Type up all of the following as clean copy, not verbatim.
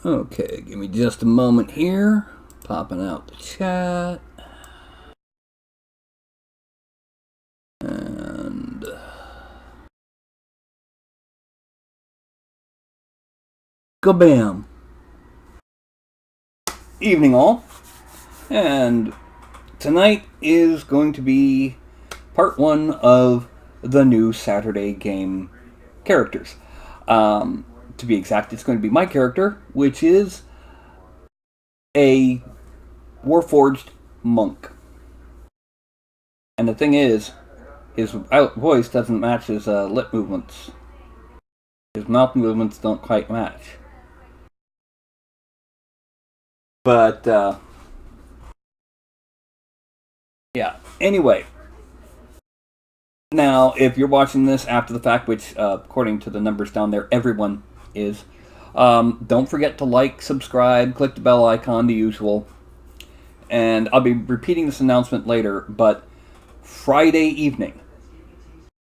Okay, give me just a moment here. Popping out the chat. And kabam. Evening all. And tonight is going to be part one of the new Saturday game characters. To be exact, it's going to be my character, which is a Warforged monk. And the thing is, his voice doesn't match his lip movements. His mouth movements don't quite match. But, yeah. Anyway. Now, if you're watching this after the fact, which, according to the numbers down there, everyone is, don't forget to like, subscribe, click the bell icon, the usual. And I'll be repeating this announcement later, but Friday evening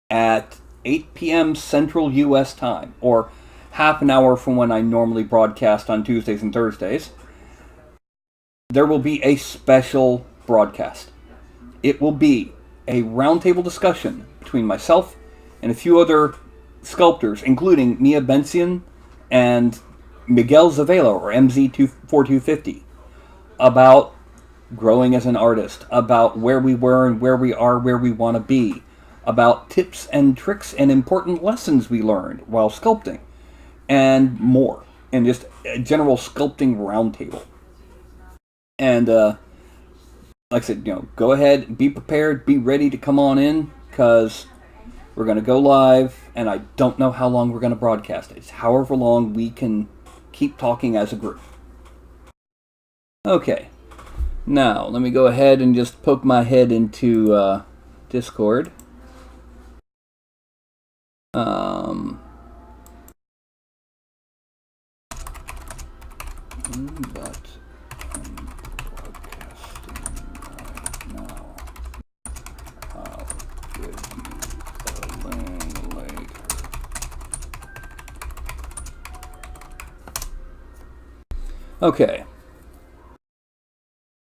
at 8 p.m. Central U.S. time, or half an hour from when I normally broadcast on Tuesdays and Thursdays, there will be a special broadcast. It will be a roundtable discussion between myself and a few other sculptors, including Mia Bensian and Miguel Zavelo, or MZ4250, about growing as an artist, about where we were and where we are, where we want to be, about tips and tricks and important lessons we learned while sculpting, and more, and just a general sculpting roundtable. And like I said, go ahead, be prepared, be ready to come on in, because we're going to go live, and I don't know how long we're going to broadcast it. It's however long we can keep talking as a group. Okay. Now, let me go ahead and just poke my head into Discord. But I'm broadcasting right now. I'll give you a link later. Okay.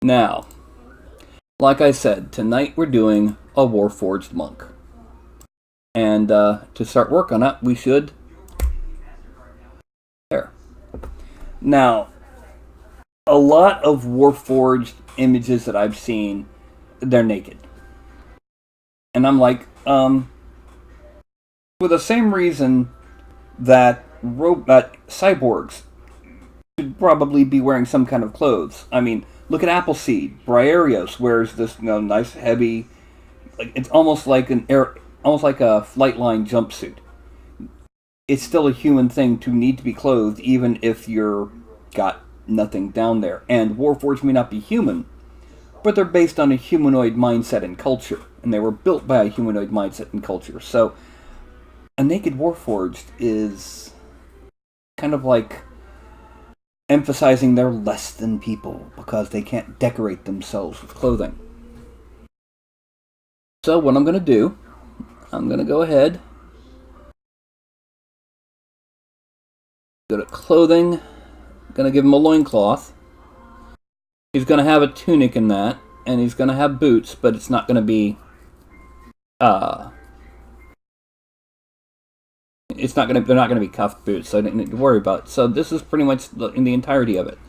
Now, like I said, tonight we're doing a Warforged monk. And to start work on it, we should... There. Now, a lot of Warforged images that I've seen, they're naked. And I'm like, for the same reason that cyborgs should probably be wearing some kind of clothes. I mean, look at Appleseed. Briareos wears this nice heavy, it's almost like a Flightline jumpsuit. It's still a human thing to need to be clothed, even if you're got nothing down there. And Warforged may not be human, but they're based on a humanoid mindset and culture, and they were built by a humanoid mindset and culture. So, a naked Warforged is kind of like emphasizing they're less than people because they can't decorate themselves with clothing. So what I'm going to do, I'm going to go ahead, go to clothing, going to give him a loincloth. He's going to have a tunic in that, and he's going to have boots, but it's not going to be, they're not going to be cuffed boots, so I don't need to worry about it. So this is pretty much in the entirety of it.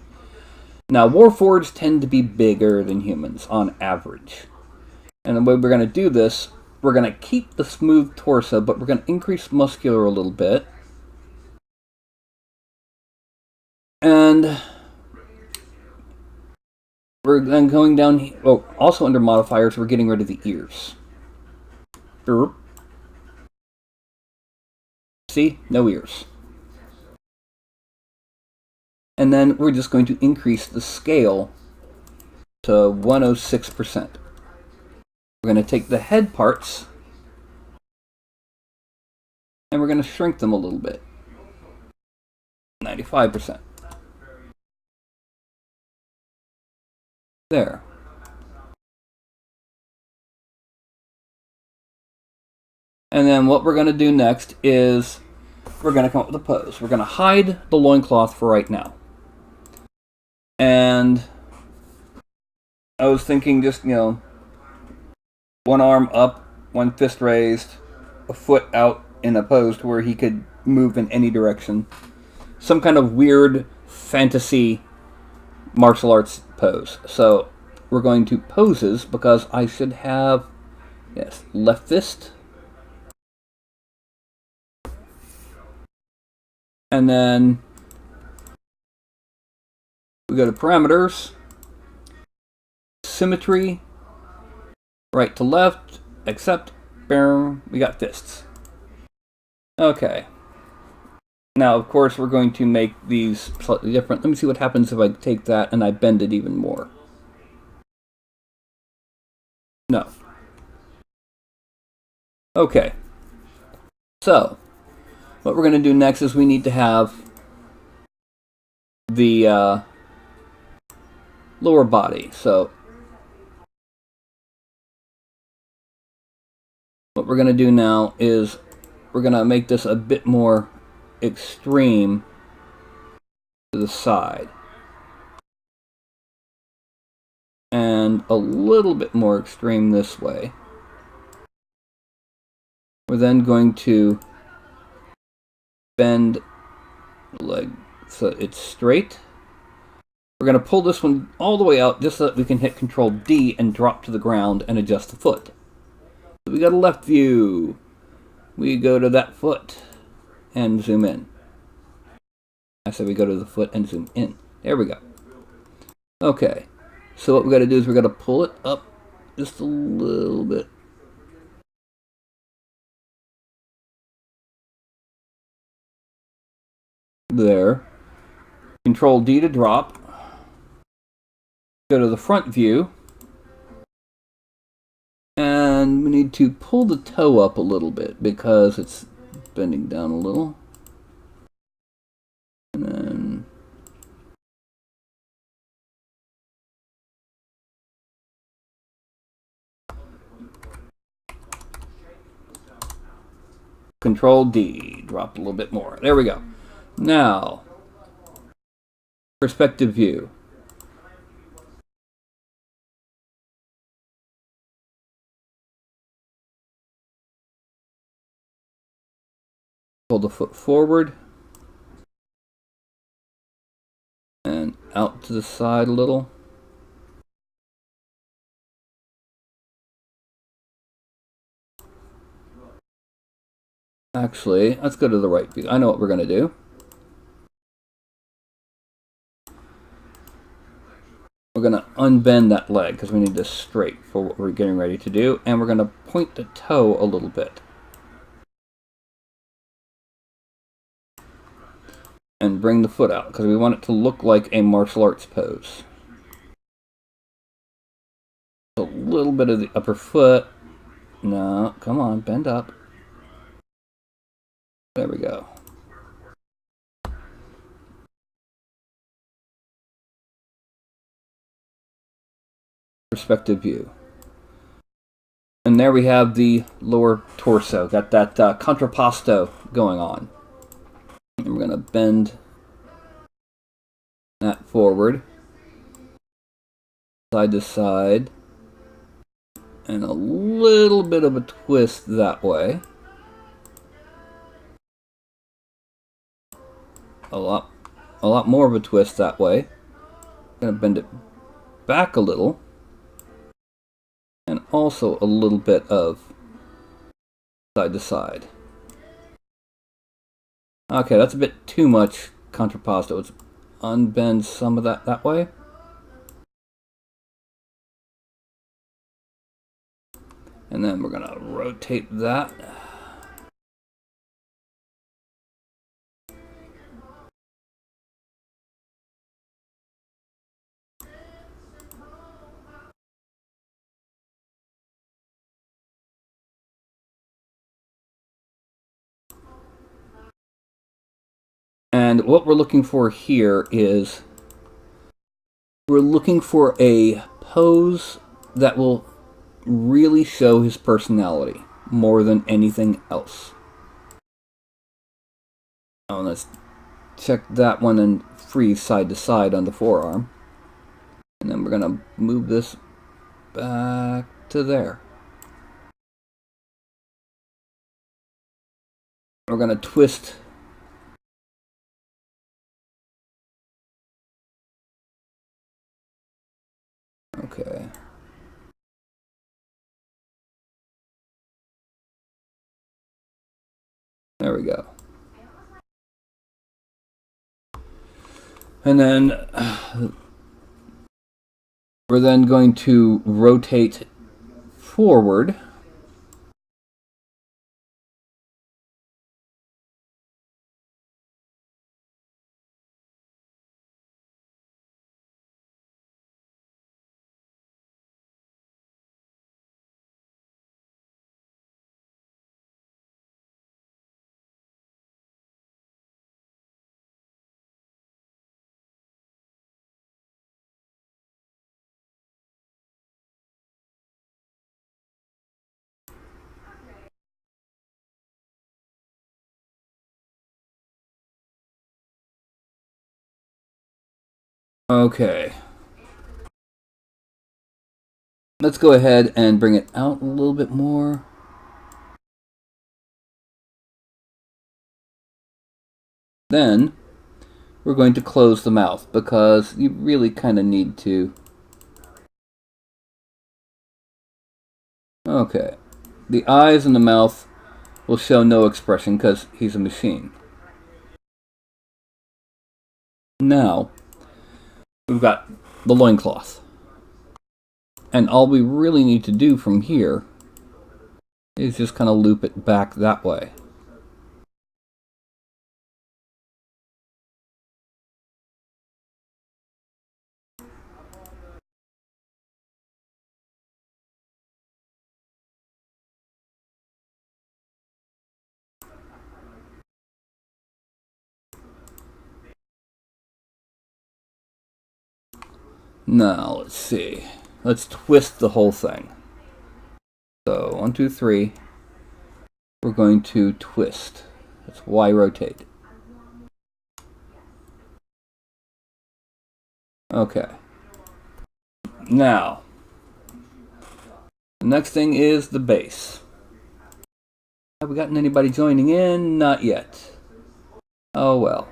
Now, Warforged tend to be bigger than humans on average. And the way we're going to do this, we're going to keep the smooth torso, but we're going to increase muscular a little bit. And we're then going down, also under modifiers, we're getting rid of the ears. See? No ears. And then we're just going to increase the scale to 106%. We're going to take the head parts and we're going to shrink them a little bit. 95%. There. And then what we're going to do next is we're going to come up with a pose. We're going to hide the loincloth for right now. And I was thinking just, one arm up, one fist raised, a foot out in a pose to where he could move in any direction. Some kind of weird fantasy martial arts pose. So we're going to poses because I should have, yes, left fist. And then we go to parameters, symmetry, right to left, except, we got fists. Okay. Now, of course, we're going to make these slightly different. Let me see what happens if I take that and I bend it even more. No. Okay. So, what we're going to do next is we need to have the lower body. So, what we're going to do now is we're going to make this a bit more extreme to the side. And a little bit more extreme this way. We're then going to bend the leg so it's straight. We're going to pull this one all the way out just so that we can hit Control D and drop to the ground and adjust the foot. So we got a left view. We go to that foot and zoom in. I said we go to the foot and zoom in. There we go. Okay. So what we got to do is we're going to pull it up just a little bit. There. Control D to drop. Go to the front view. And we need to pull the toe up a little bit because it's bending down a little. And then Control D, drop a little bit more. There we go. Now, perspective view. Pull the foot forward and out to the side a little. Actually, let's go to the right view. I know what we're going to do. We're going to unbend that leg because we need this straight for what we're getting ready to do. And we're going to point the toe a little bit. And bring the foot out because we want it to look like a martial arts pose. A little bit of the upper foot. No, come on, bend up. There we go. Perspective view. And there we have the lower torso. Got that contrapposto going on. And we're going to bend that forward. Side to side. And a little bit of a twist that way. A lot more of a twist that way. Gonna bend it back a little. And also a little bit of side to side. Okay, that's a bit too much contrapposto. Let's unbend some of that way. And then we're gonna rotate that. And what we're looking for here is we're looking for a pose that will really show his personality more than anything else. Now let's check that one and freeze side to side on the forearm. And then we're going to move this back to there. We're going to twist. Okay. There we go. And then we're then going to rotate forward. Okay. Let's go ahead and bring it out a little bit more. Then we're going to close the mouth because you really kind of need to. Okay. The eyes and the mouth will show no expression because he's a machine. Now, we've got the loincloth. And all we really need to do from here is just kind of loop it back that way. Now, let's see. Let's twist the whole thing. So, 1, 2, 3. We're going to twist. That's Y rotate. Okay. Now, the next thing is the base. Have we gotten anybody joining in? Not yet. Oh well.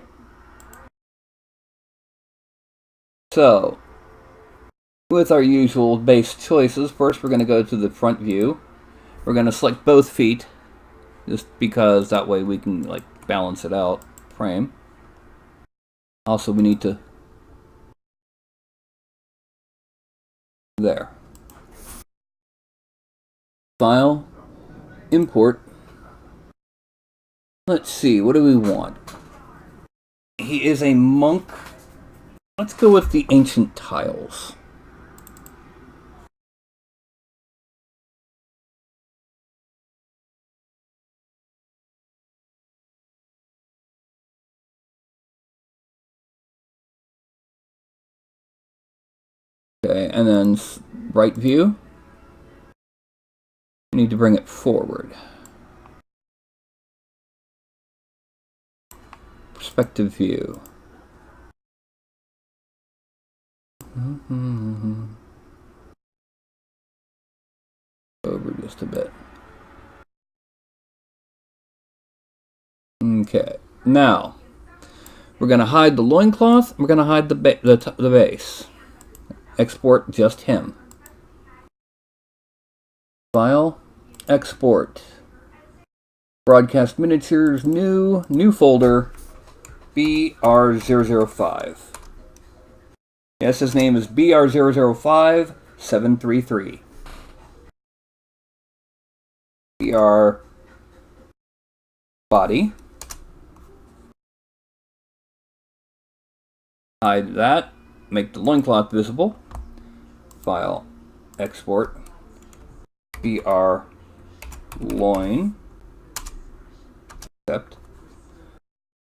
So, with our usual base choices, first we're going to go to the front view. We're going to select both feet, just because that way we can like balance it out. Frame. Also, we need to there. File, import. Let's see, what do we want? He is a monk. Let's go with the ancient tiles. Okay, and then right view. We need to bring it forward. Perspective view. Over just a bit. Okay, now we're going to hide the loincloth. We're going to hide the base. Export just him. File, export. Broadcast miniatures, new folder, BR005. Yes, his name is BR005733. BR body. Hide that. Make the loincloth visible. File, export. BR loin. Accept.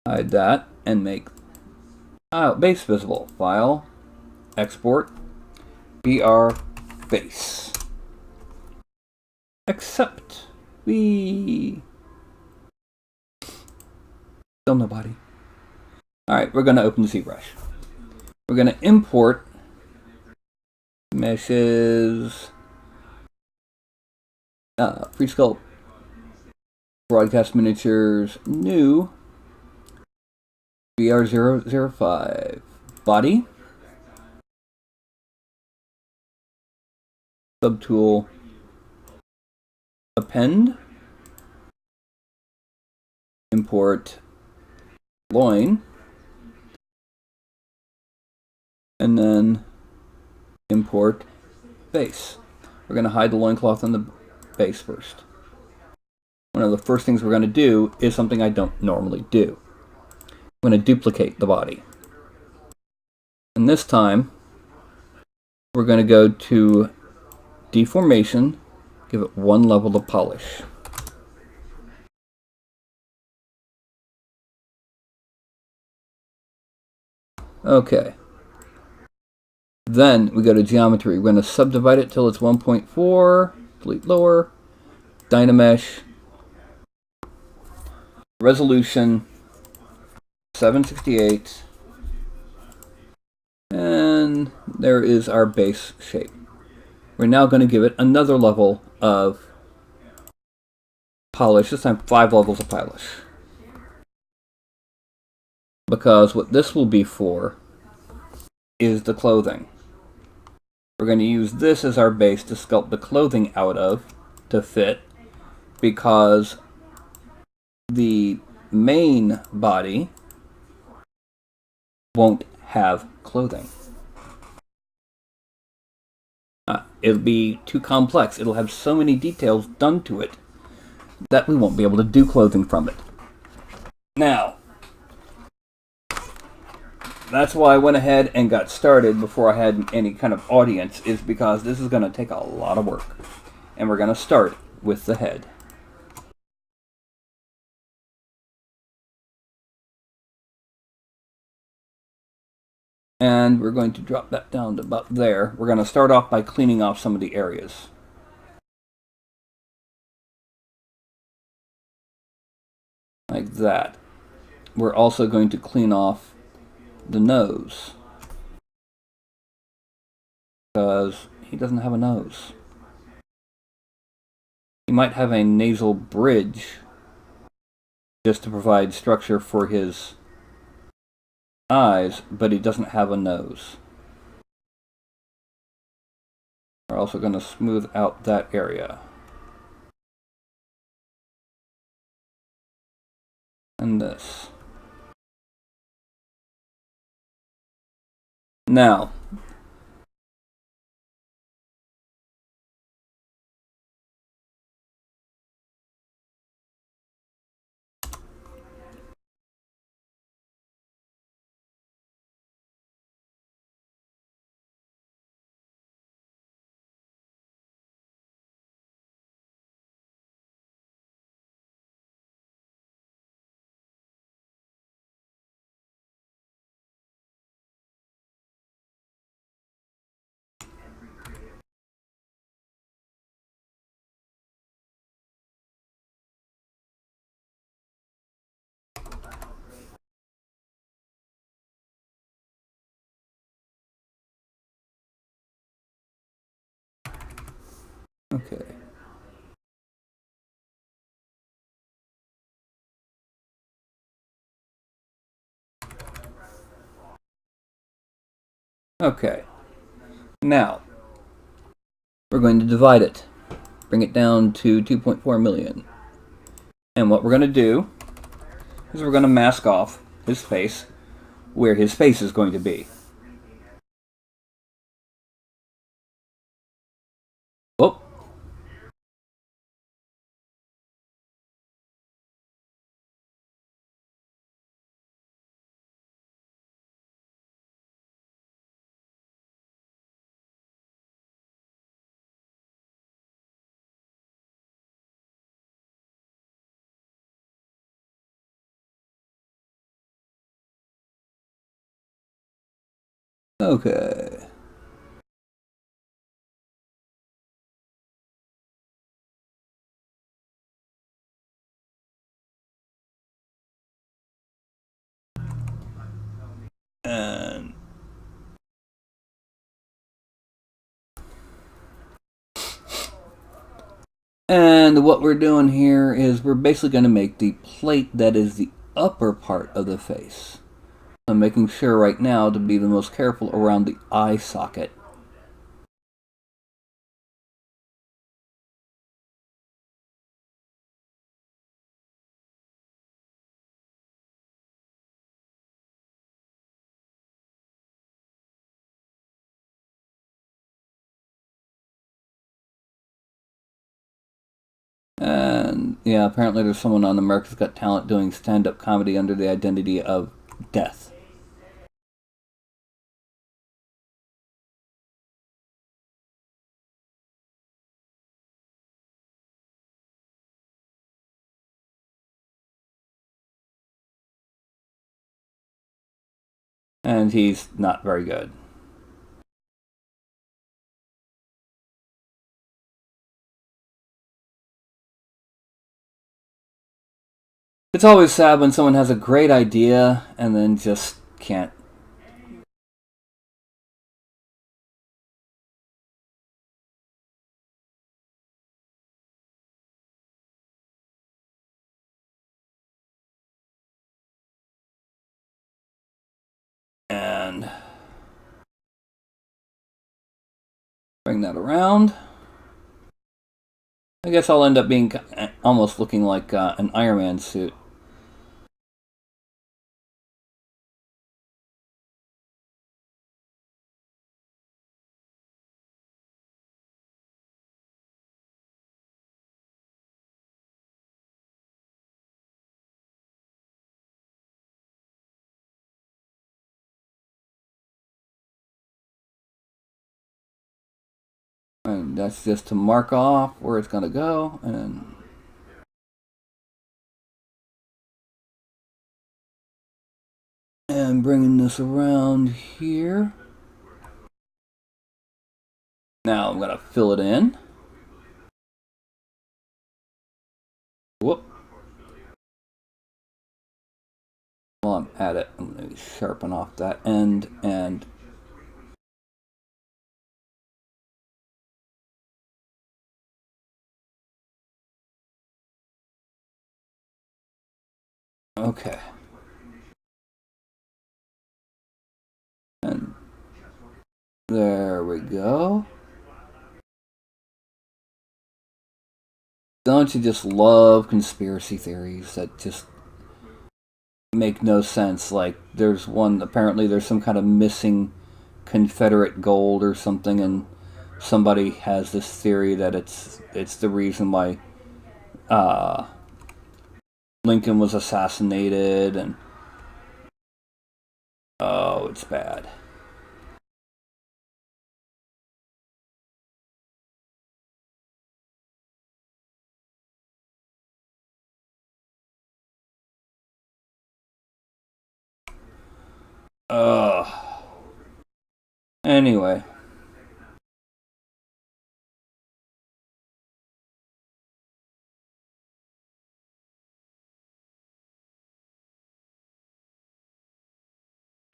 Hide that and make base visible. File, export. BR base. Accept. Still nobody. Alright, we're going to open the ZBrush. We're going to import Meshes. Pre-sculpt. Broadcast miniatures. New. BR005. Body. Subtool. Append. Import loin. And then import base. We're going to hide the loincloth on the base first. One of the first things we're going to do is something I don't normally do. I'm going to duplicate the body. And this time, we're going to go to deformation, give it one level of polish. Okay. Then we go to geometry. We're going to subdivide it till it's 1.4, delete lower, Dynamesh, resolution 768, and there is our base shape. We're now going to give it another level of polish, this time 5 levels of polish. Because what this will be for is the clothing. We're going to use this as our base to sculpt the clothing out of to fit, because the main body won't have clothing. It'll be too complex. It'll have so many details done to it that we won't be able to do clothing from it. Now, that's why I went ahead and got started before I had any kind of audience, is because this is going to take a lot of work. And we're going to start with the head. And we're going to drop that down to about there. We're going to start off by cleaning off some of the areas. Like that. We're also going to clean off the nose, because he doesn't have a nose. He might have a nasal bridge just to provide structure for his eyes, but he doesn't have a nose. We're also going to smooth out that area. And this. Now, okay. Okay. Now, we're going to divide it. Bring it down to 2.4 million. And what we're going to do is we're going to mask off his face where his face is going to be. Oh. Okay. And And what we're doing here is we're basically going to make the plate that is the upper part of the face. I'm making sure right now to be the most careful around the eye socket. And yeah, apparently there's someone on America's Got Talent doing stand-up comedy under the identity of Death. And he's not very good. It's always sad when someone has a great idea and then just can't. And bring that around. I guess I'll end up being almost looking like an Iron Man suit. And that's just to mark off where it's going to go. And bringing this around here. Now I'm going to fill it in. Whoop. While I'm at it, I'm going to sharpen off that end and okay. And there we go. Don't you just love conspiracy theories that just make no sense? Like, there's one, apparently there's some kind of missing Confederate gold or something, and somebody has this theory that it's the reason why Lincoln was assassinated, and oh, it's bad. Anyway.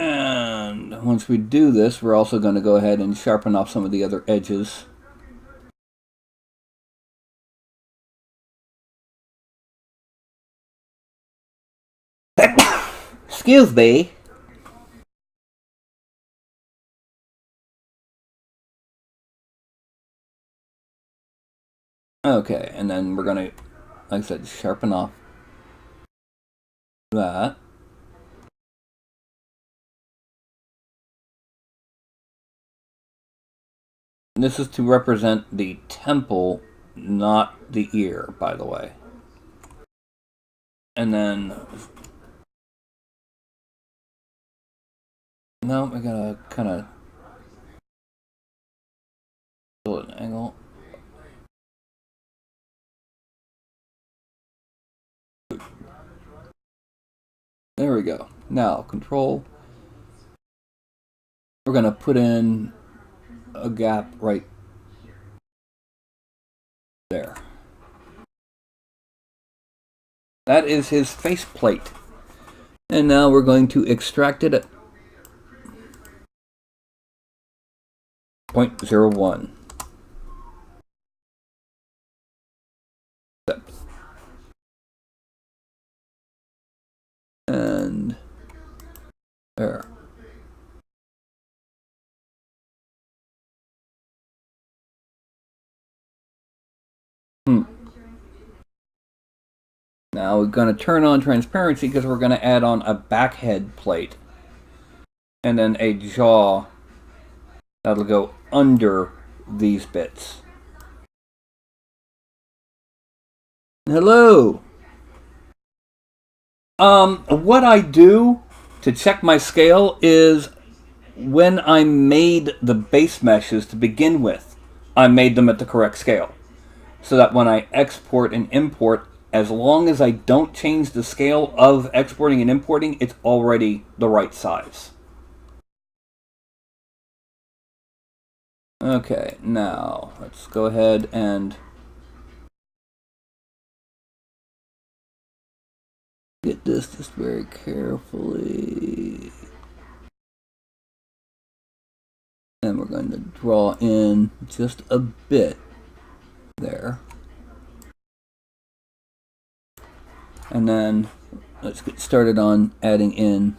And once we do this, we're also going to go ahead and sharpen off some of the other edges. Excuse me. Okay, and then we're going to, like I said, sharpen off that. And this is to represent the temple, not the ear, by the way. And then, no, I gotta kind of do an angle. There we go. Now, control. We're gonna put in a gap right there. That is his faceplate. And now we're going to extract it at 0.01. And there. Now we're going to turn on transparency because we're going to add on a backhead plate. And then a jaw that'll go under these bits. Hello! What I do to check my scale is when I made the base meshes to begin with, I made them at the correct scale. So that when I export and import, as long as I don't change the scale of exporting and importing, it's already the right size. Okay, now let's go ahead and get this just very carefully. And we're going to draw in just a bit there. And then let's get started on adding in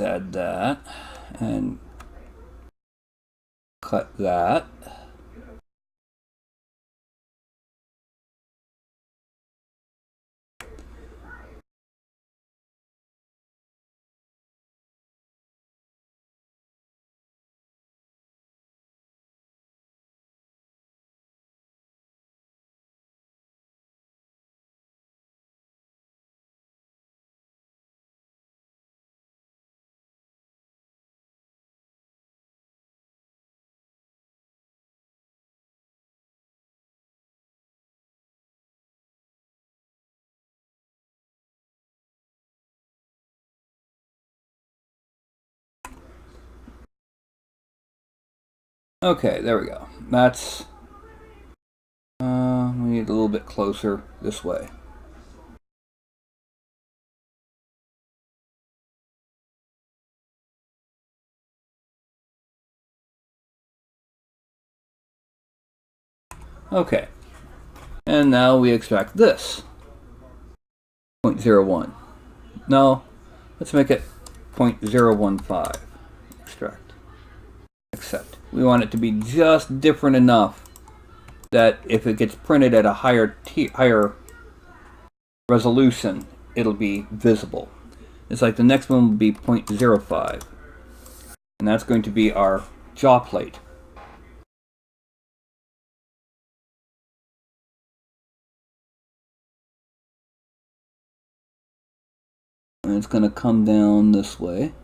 add that and cut that. Okay, there we go. That's we need a little bit closer this way. Okay, and now we extract this 0.01. No, let's make it 0.015. Extract. Accept. We want it to be just different enough that if it gets printed at a higher resolution, it'll be visible. It's like the next one will be 0.05, and that's going to be our jaw plate. And it's going to come down this way.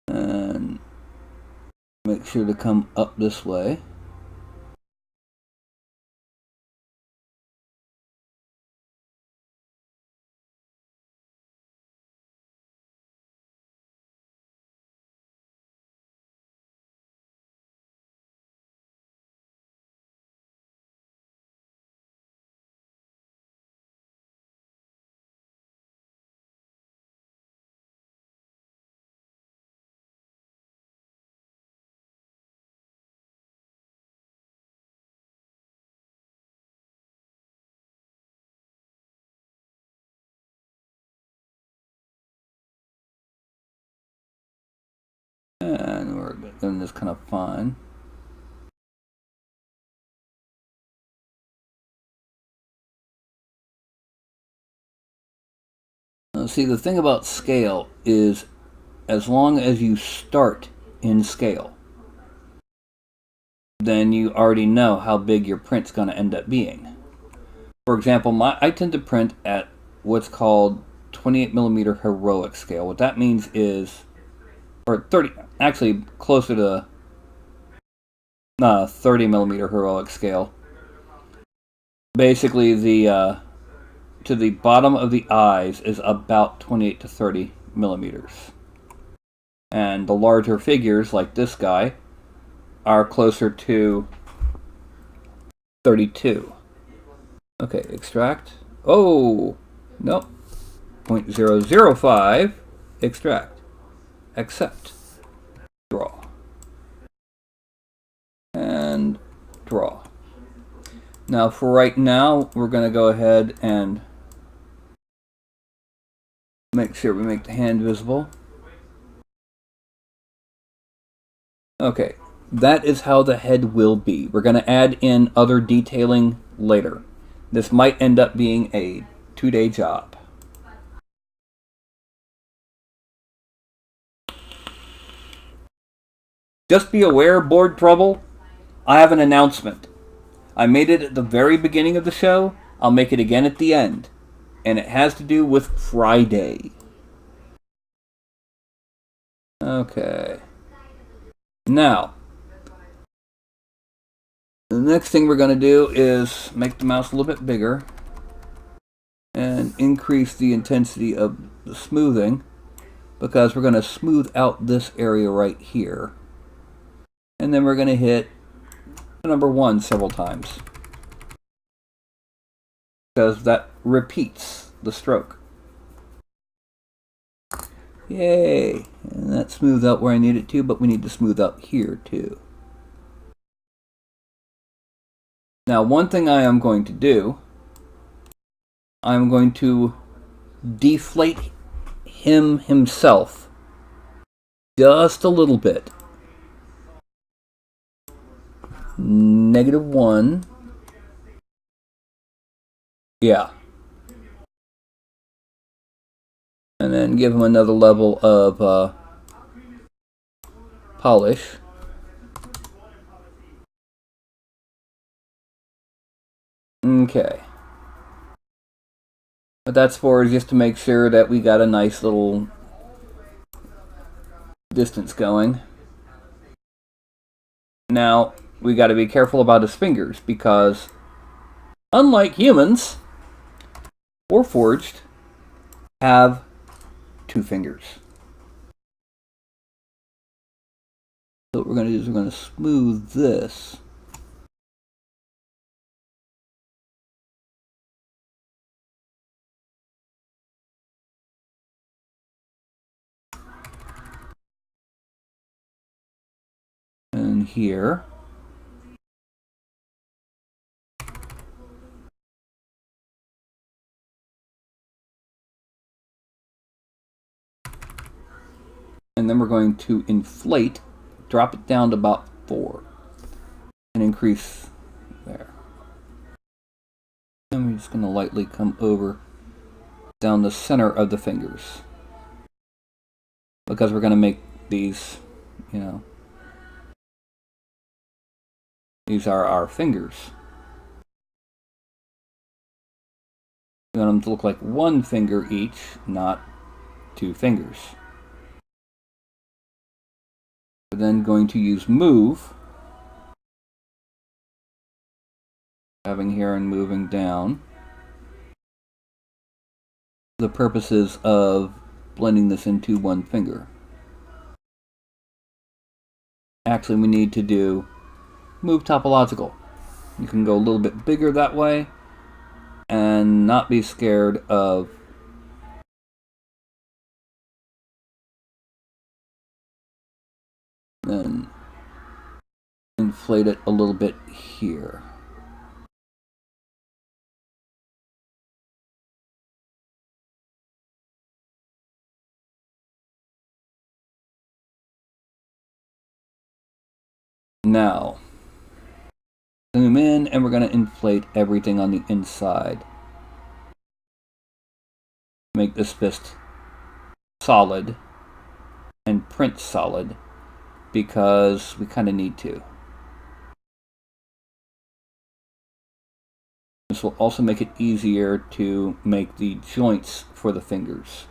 And make sure to come up this way. And we're doing this kind of fine. Now, see, the thing about scale is as long as you start in scale, then you already know how big your print's going to end up being. For example, I tend to print at what's called 28mm heroic scale. What that means is, or 30, actually closer to 30mm heroic scale. Basically, to the bottom of the eyes is about 28 to 30 millimeters. And the larger figures, like this guy, are closer to 32. Okay, extract. Oh, nope. 0.005, extract. Accept. Draw. And draw. Now for right now, we're going to go ahead and make sure we make the hand visible. Okay, that is how the head will be. We're going to add in other detailing later. This might end up being a 2-day job. Just be aware, board trouble, I have an announcement. I made it at the very beginning of the show. I'll make it again at the end. And it has to do with Friday. Okay. Now, the next thing we're going to do is make the mouse a little bit bigger and increase the intensity of the smoothing, because we're going to smooth out this area right here. And then we're going to hit number 1 several times, because that repeats the stroke. Yay! And that smoothed out where I need it to, but we need to smooth out here too. Now, one thing I am going to do, I'm going to deflate himself just a little bit. -1. Yeah. And then give him another level of polish. Okay. What that's for is just to make sure that we got a nice little distance going. Now, we got to be careful about his fingers, because unlike humans, Warforged have 2 fingers. So what we're going to do is we're going to smooth this. And here. And then we're going to inflate, drop it down to about 4, and increase there. And we're just going to lightly come over down the center of the fingers, because we're going to make these, you know, these are our fingers. We want them to look like 1 finger each, not 2 fingers. We're then going to use move, having here and moving down, for the purposes of blending this into 1 finger. Actually, we need to do move topological. You can go a little bit bigger that way and not be scared of then inflate it a little bit here. Now, zoom in, and we're going to inflate everything on the inside. Make this fist solid and print solid, because we kind of need to. This will also make it easier to make the joints for the fingers.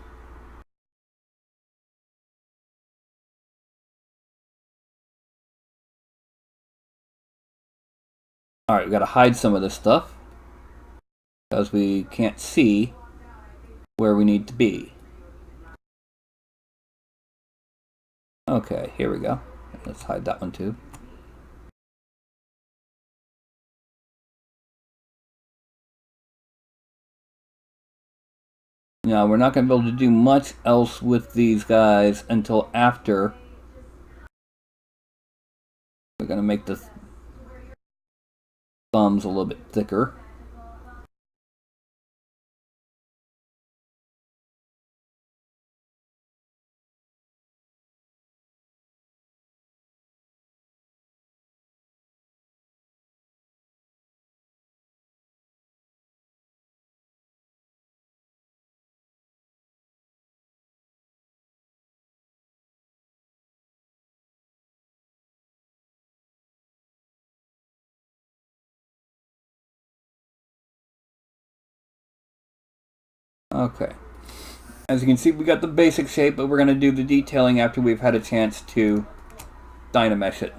Alright, we've got to hide some of this stuff, because we can't see where we need to be. Okay, here we go. Let's hide that one too. Now, we're not going to be able to do much else with these guys until after. We're going to make the thumbs a little bit thicker. Okay. As you can see, we got the basic shape, but we're going to do the detailing after we've had a chance to Dynamesh it.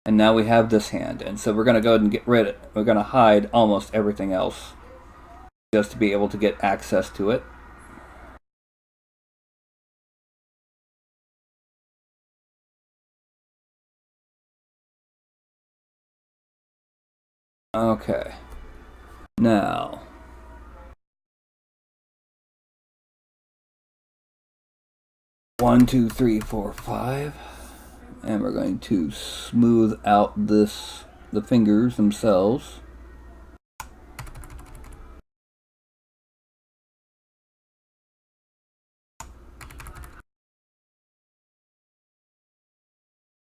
And now we have this hand, and so we're going to go ahead and get rid of it. We're going to hide almost everything else just to be able to get access to it. Okay. Now, one, two, three, four, five, and we're going to smooth out the fingers themselves.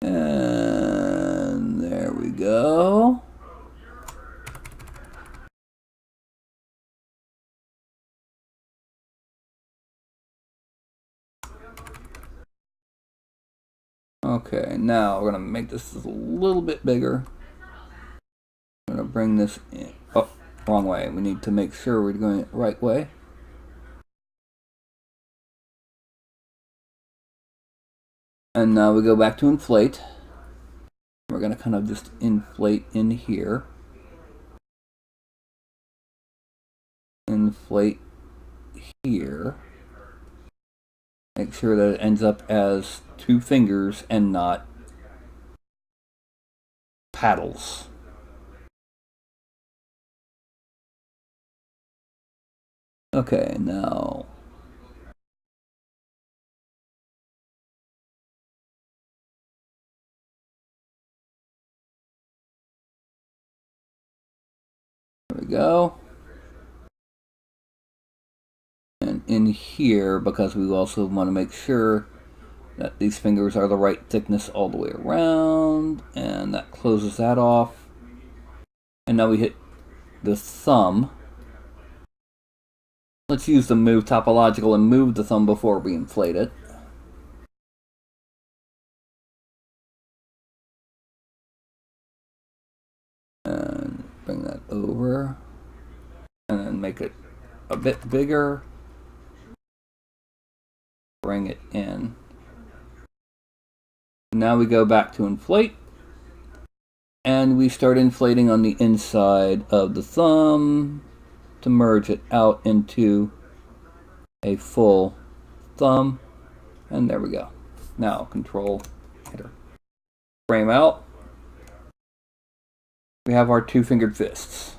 And there we go. Okay, now we're going to make this a little bit bigger. I'm going to bring this in. Oh, wrong way. We need to make sure we're going it the right way. And now we go back to inflate. We're going to kind of just inflate in here. Inflate here. Make sure that it ends up as two fingers and not paddles. Okay, now there we go. And in here, because we also want to make sure that these fingers are the right thickness all the way around, and that closes that off. And now we hit the thumb. Let's use the move topological and move the thumb before we inflate it. And bring that over. And then make it a bit bigger. Bring it in. Now we go back to inflate. And we start inflating on the inside of the thumb to merge it out into a full thumb. And there we go. Now, control, enter. Frame out. We have our two-fingered fists.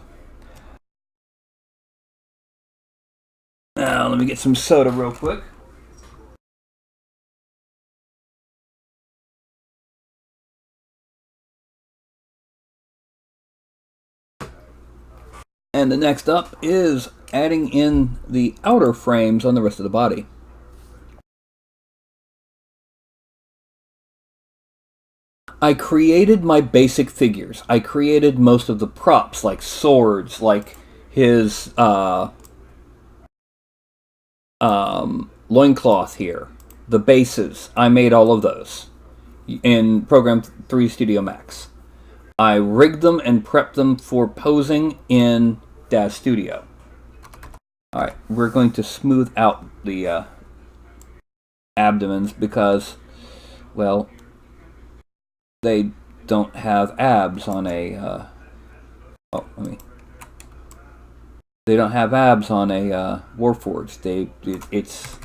Now, let me get some soda real quick. And the next up is adding in the outer frames on the rest of the body. I created my basic figures. I created most of the props, like swords, like his loincloth here. The bases, I made all of those in Program 3 Studio Max. I rigged them and prepped them for posing in DAZ Studio. Alright, we're going to smooth out the abdomens because, well, they don't have abs on a they don't have abs on a Warforged. It's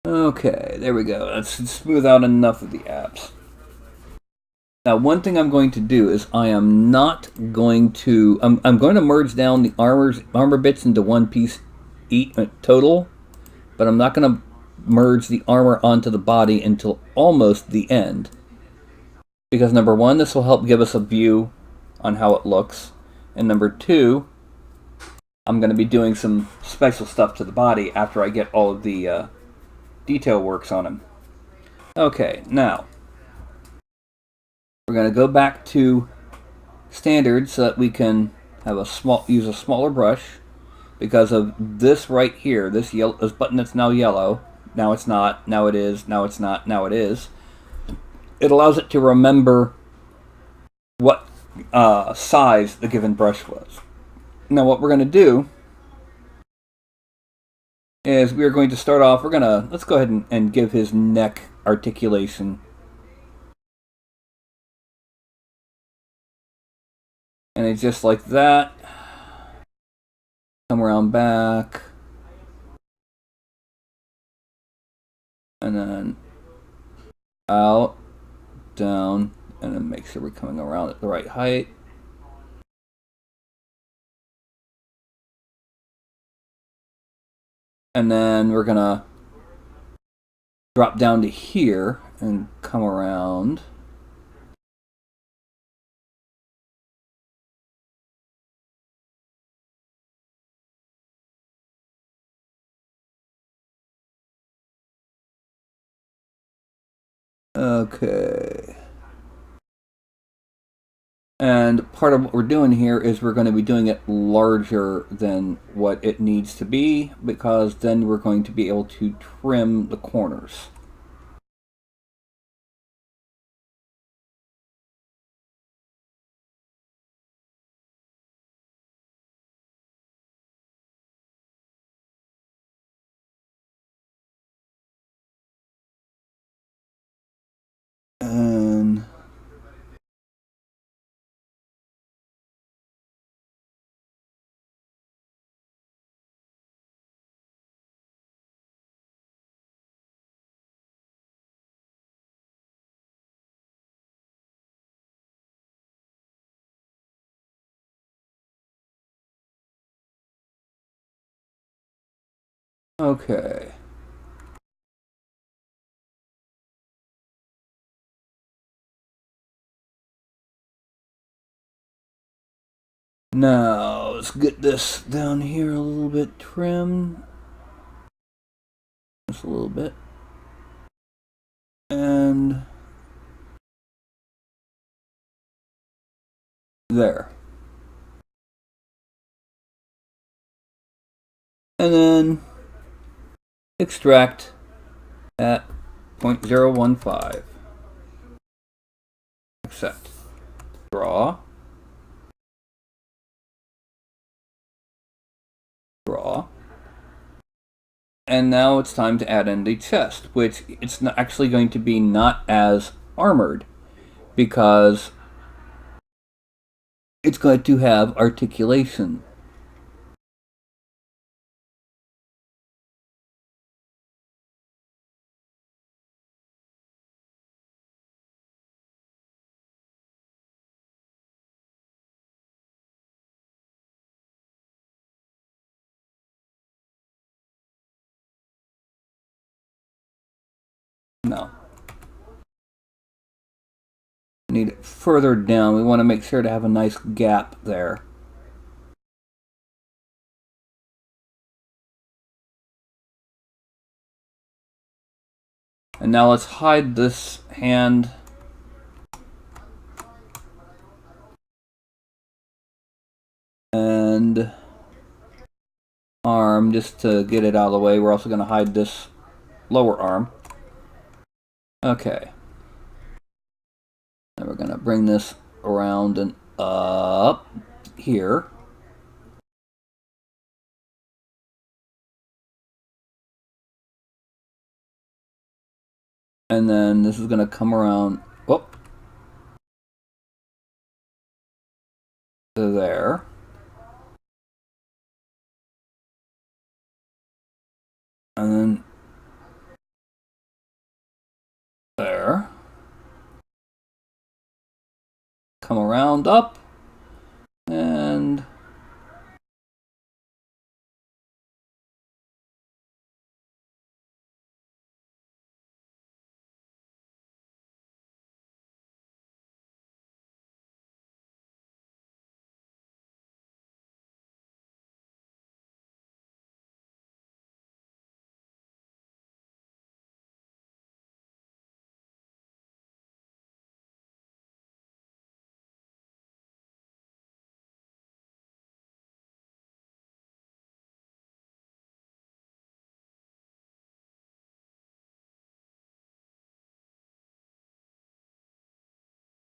okay. There we go. Let's smooth out enough of the abs. Now, one thing I'm going to do is I am not going to. I'm going to merge down the armor bits into one piece total, but I'm not going to merge the armor onto the body until almost the end. Because number one, this will help give us a view on how it looks, and number two, I'm going to be doing some special stuff to the body after I get all of the detail works on him. Okay, now we're going to go back to standard so that we can have use a smaller brush because of this right here, this button that's now yellow. Now it's not, now it is, now it's not, now it is. It allows it to remember what size the given brush was. Now what we're going to do is we're going to start off, let's go ahead and give his neck articulation. And it's just like that. Come around back. And then out, down, and then make sure we're coming around at the right height. And then we're gonna drop down to here and come around. Okay. And part of what we're doing here is we're going to be doing it larger than what it needs to be, because then we're going to be able to trim the corners. And okay. Now, let's get this down here a little bit trimmed. Just a little bit. And there. And then extract at 0.015. Accept. Draw. Draw. And now it's time to add in the chest, which it's not actually going to be not as armored, because it's going to have articulation. No. Need it further down. We want to make sure to have a nice gap there. And now let's hide this hand. And arm, just to get it out of the way. We're also going to hide this lower arm. Okay. Now we're going to bring this around and up here. And then this is going to come around, to there. And then there. Come around up.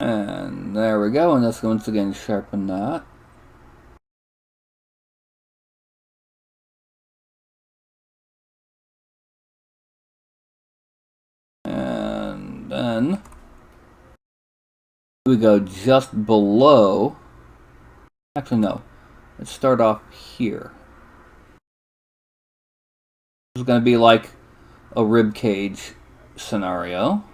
And there we go. And let's once again sharpen that. And then we go just below. Actually, no. Let's start off here. This is going to be like a rib cage scenario.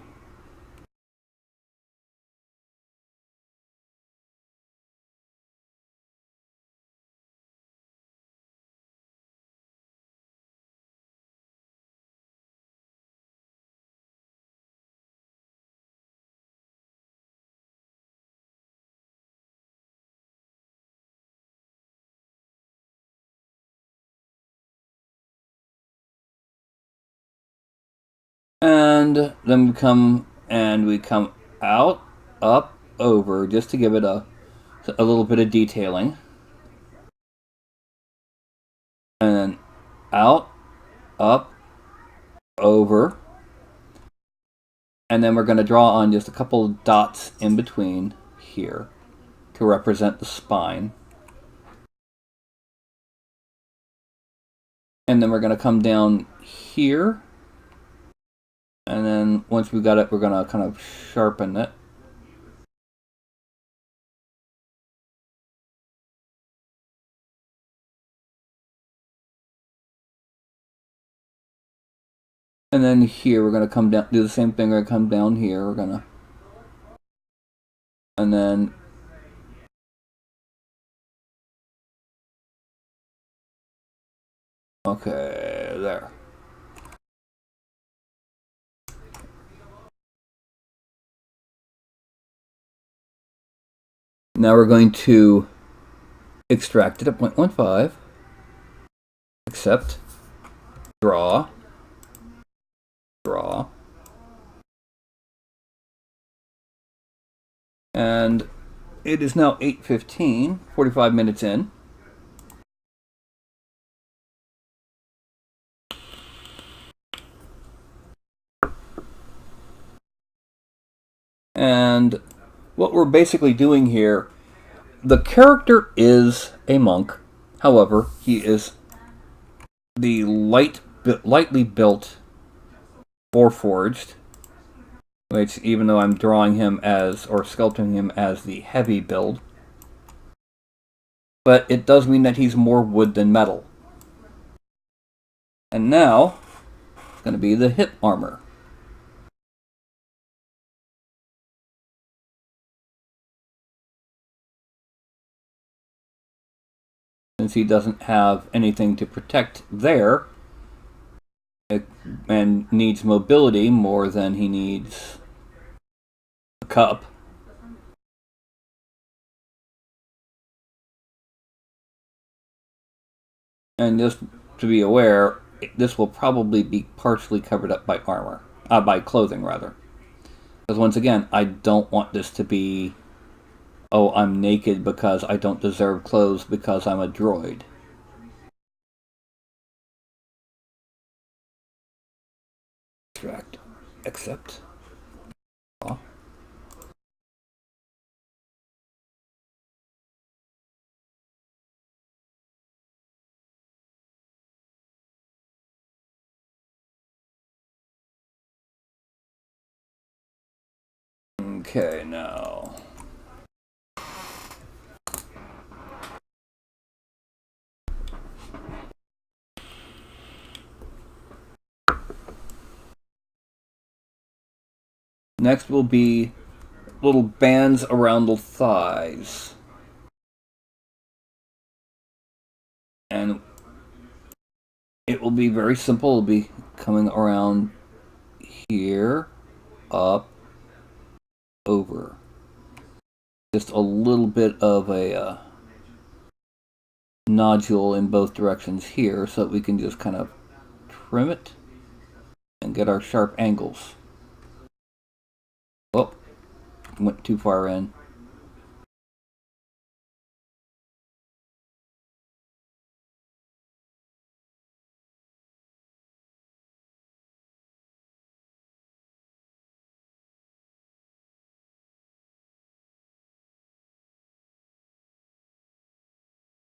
And then we come out, up, over, just to give it a little bit of detailing. And then out, up, over. And then we're going to draw on just a couple of dots in between here to represent the spine. And then we're going to come down here. And then once we got it, we're going to kind of sharpen it. And then here we're going to come down, do the same thing. We're going to come down here. We're going to, and then okay, there. Now we're going to extract it at 0.15, accept, draw, draw, and it is now 8:15, 45 minutes in. And what we're basically doing here, the character is a monk. However, he is the lightly built Warforged, which even though I'm drawing him as, or sculpting him as the heavy build, but it does mean that he's more wood than metal. And now, it's going to be the hip armor. Since he doesn't have anything to protect there, and needs mobility more than he needs a cup. And just to be aware, this will probably be partially covered up by armor, by clothing rather. Because once again, I don't want this to be, oh, I'm naked because I don't deserve clothes because I'm a droid. Extract, accept. Okay, now. Next will be little bands around the thighs. And it will be very simple. It'll be coming around here, up, over. Just a little bit of a nodule in both directions here so that we can just kind of trim it and get our sharp angles. Oh, went too far in.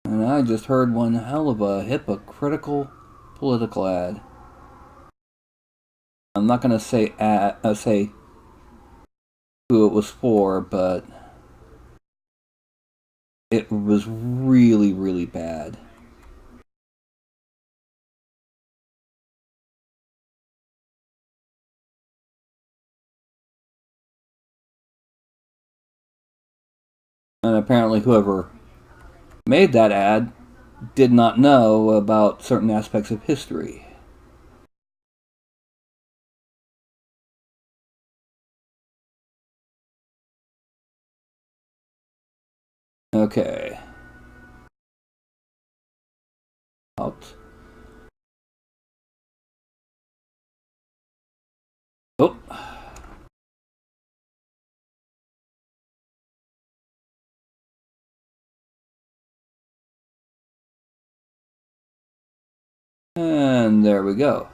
And I just heard one hell of a hypocritical political ad. I'm not going to say who it was for, but it was really, really bad. And apparently whoever made that ad did not know about certain aspects of history. Okay. Out. Oh. And there we go.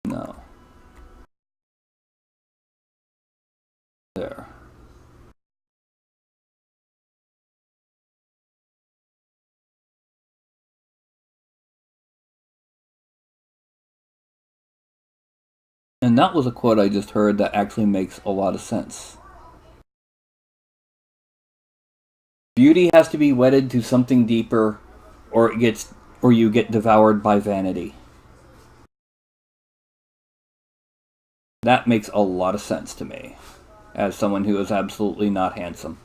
No. There. And that was a quote I just heard that actually makes a lot of sense. Beauty has to be wedded to something deeper, or you get devoured by vanity. That makes a lot of sense to me, as someone who is absolutely not handsome.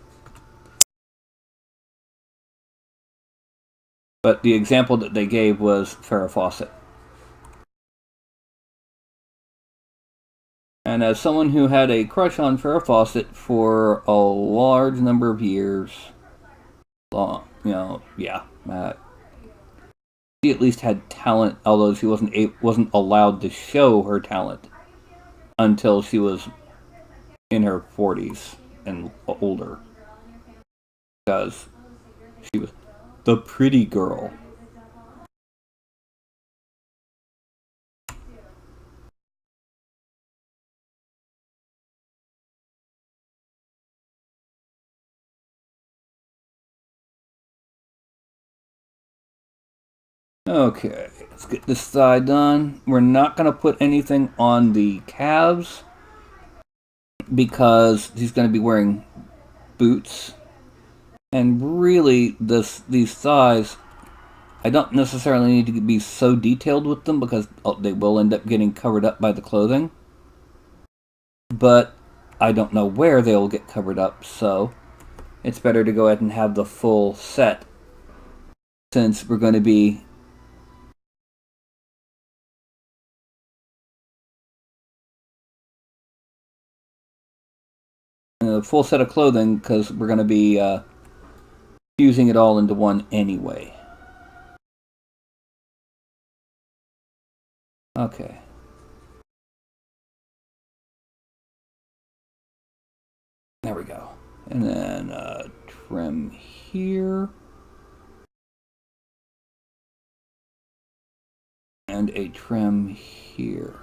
But the example that they gave was Farrah Fawcett. And as someone who had a crush on Farrah Fawcett for a large number of years, yeah, she at least had talent, although she wasn't allowed to show her talent until she was in her 40s and older, because she was the pretty girl. Okay, let's get this side done. We're not going to put anything on the calves because he's going to be wearing boots. And really, these thighs, I don't necessarily need to be so detailed with them because they will end up getting covered up by the clothing. But I don't know where they will get covered up, so it's better to go ahead and have the full set since we're going to be a full set of clothing because we're going to be fusing it all into one anyway. Okay. There we go. And then trim here. And a trim here.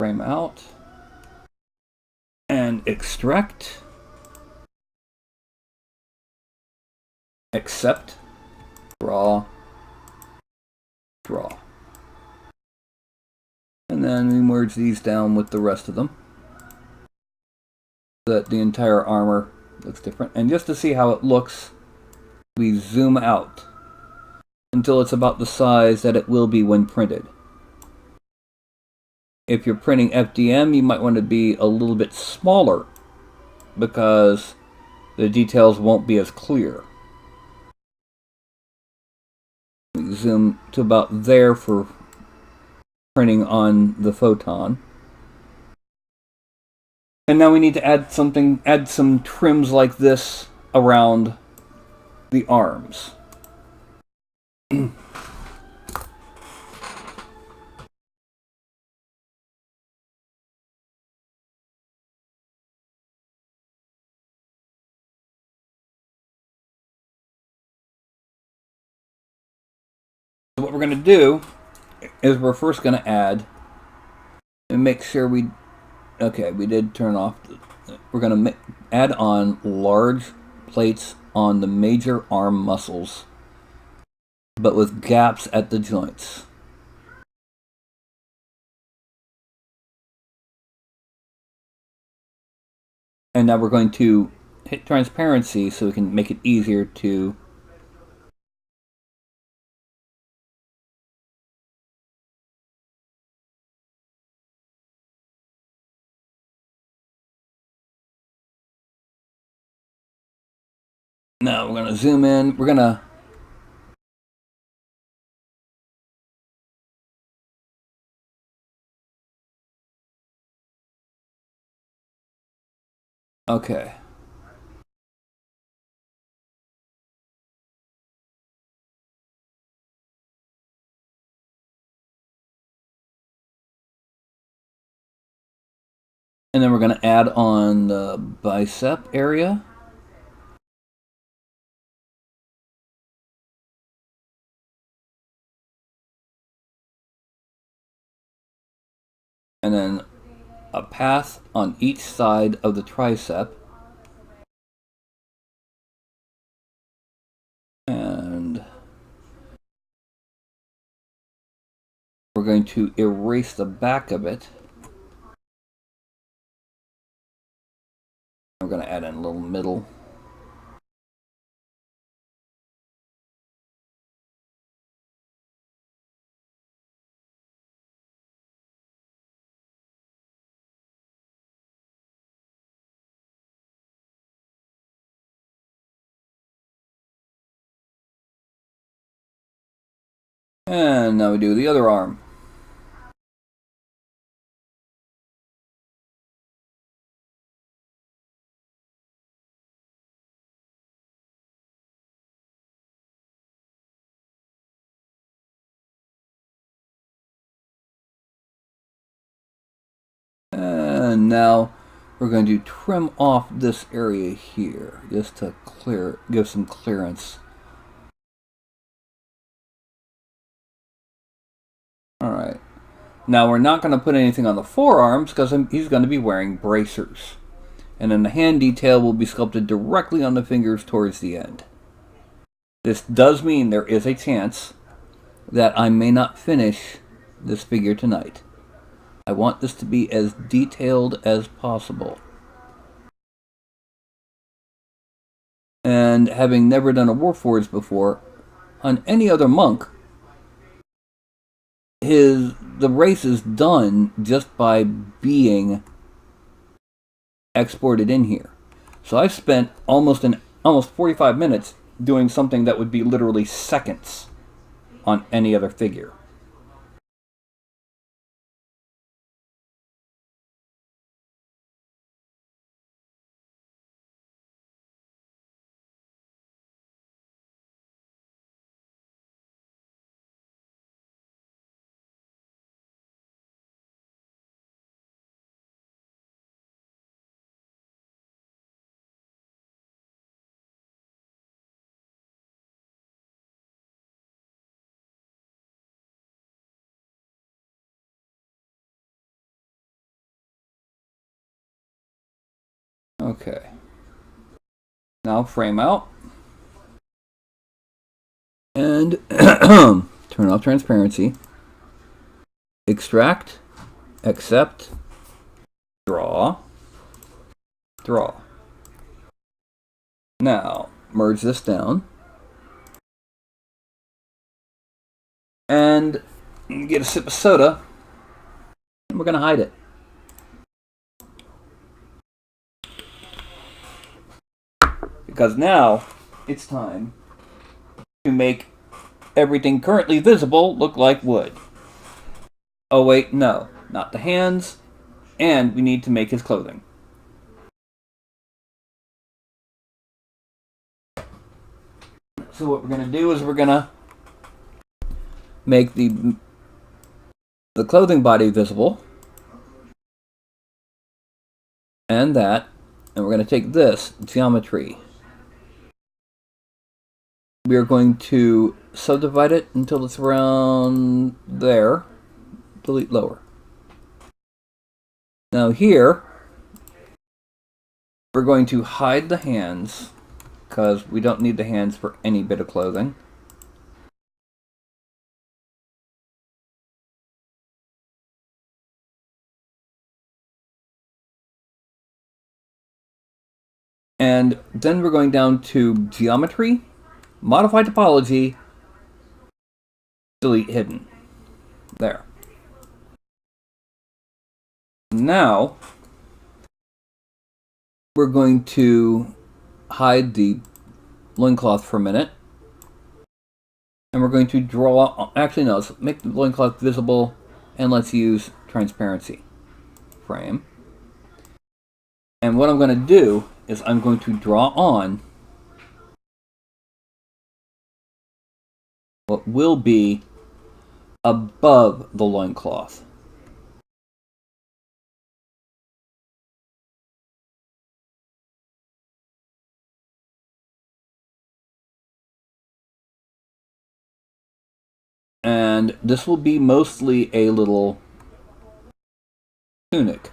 Frame out. And extract. Accept. Draw. Draw. And then we merge these down with the rest of them, so that the entire armor looks different. And just to see how it looks, we zoom out until it's about the size that it will be when printed. If you're printing FDM, you might want to be a little bit smaller because the details won't be as clear. We zoom to about there for printing on the photon. And now we need to add some trims like this around the arms. So what we're going to do is we're first going to add and make sure we did turn off. We're going to add on large plates on the major arm muscles, but with gaps at the joints. And now we're going to hit transparency so we can make it easier to now we're going to zoom in. We're going to okay. And then we're going to add on the bicep area. And then a path on each side of the tricep. And we're going to erase the back of it. We're going to add in a little middle. And now we do the other arm. And now we're going to trim off this area here just to give some clearance. Alright. Now we're not going to put anything on the forearms because he's going to be wearing bracers. And then the hand detail will be sculpted directly on the fingers towards the end. This does mean there is a chance that I may not finish this figure tonight. I want this to be as detailed as possible. And having never done a Warforged before, on any other monk, the race is done just by being exported in here. So I've spent almost 45 minutes doing something that would be literally seconds on any other figure. Okay. Now frame out. And turn off transparency. Extract, accept, draw, draw. Now, merge this down. And get a sip of soda. And we're going to hide it. Because now, it's time to make everything currently visible look like wood. Oh wait, no. Not the hands. And we need to make his clothing. So what we're going to do is we're going to make the clothing body visible. And that. And we're going to take this geometry. We are going to subdivide it until it's around there. Delete lower. Now here, we're going to hide the hands, because we don't need the hands for any bit of clothing. And then we're going down to geometry, modify topology, delete hidden. There. Now, we're going to hide the loincloth for a minute. And we're going to draw, actually no, let's make the loincloth visible, and let's use transparency. Frame. And what I'm going to do is I'm going to draw on what will be above the loincloth. And this will be mostly a little tunic.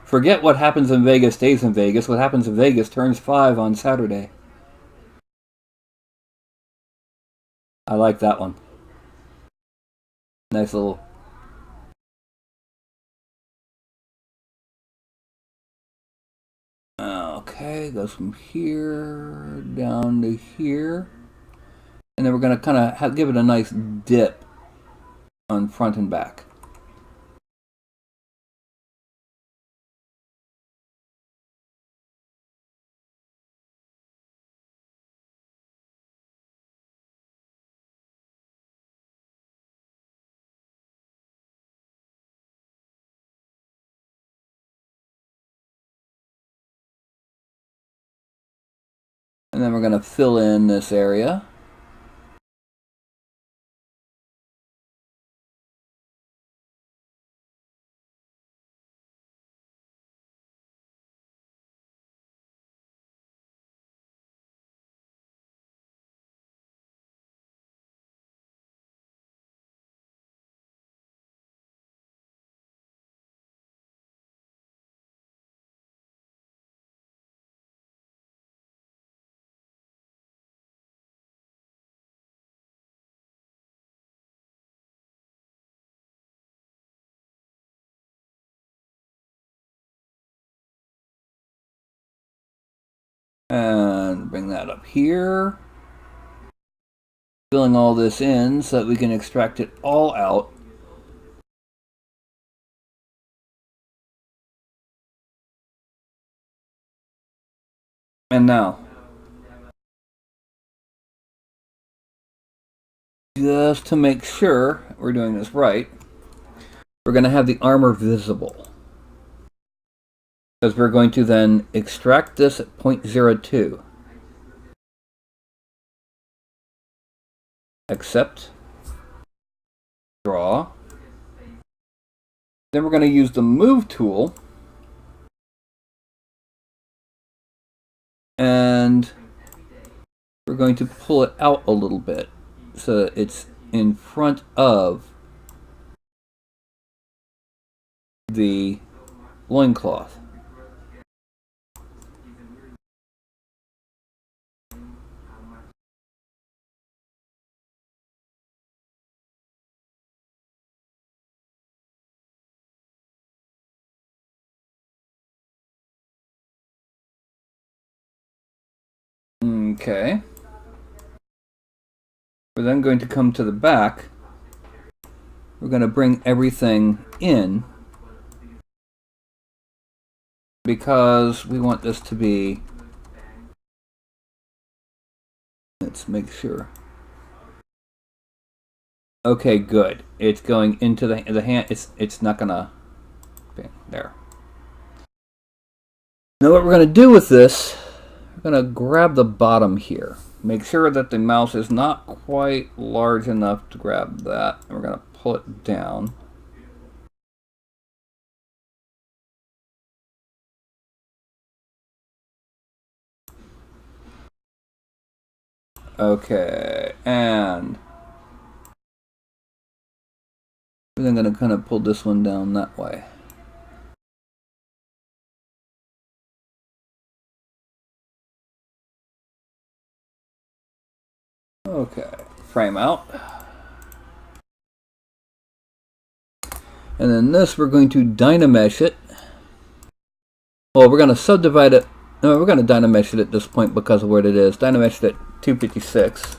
Forget what happens in Vegas stays in Vegas. What happens in Vegas turns 5 on Saturday. I like that one. Nice little... Okay, goes from here down to here. And then we're going to kind of give it a nice dip on front and back. And then we're going to fill in this area. And bring that up here. Filling all this in so that we can extract it all out. And now, just to make sure we're doing this right, we're going to have the armor visible. Because we're going to then extract this at 0.02. Accept. Draw. Then we're going to use the move tool. And going to pull it out a little bit so that it's in front of the loincloth. Okay. We're then going to come to the back. We're going to bring everything in because we want this to be, let's make sure. Okay, good. It's going into the hand. It's not gonna, there. Now what we're going to do with this, we're going to grab the bottom here. Make sure that the mouse is not quite large enough to grab that. And we're going to pull it down. Okay, and I'm going to kind of pull this one down that way. Okay, frame out. And then this, we're going to dynamesh it. Well, we're going to subdivide it. No, we're going to dynamesh it at this point because of where it is. Dynamesh it at 256.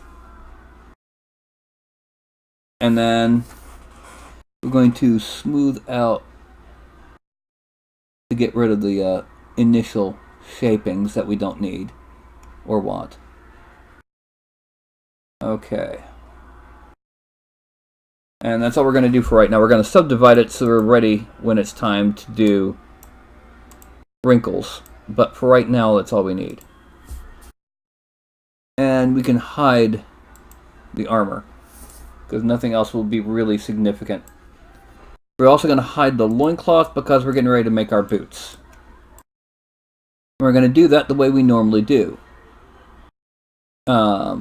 And then we're going to smooth out to get rid of the initial shapings that we don't need or want. Okay. And that's all we're going to do for right now. We're going to subdivide it so we're ready when it's time to do wrinkles. But for right now, that's all we need. And we can hide the armor, because nothing else will be really significant. We're also going to hide the loincloth because we're getting ready to make our boots. And we're going to do that the way we normally do.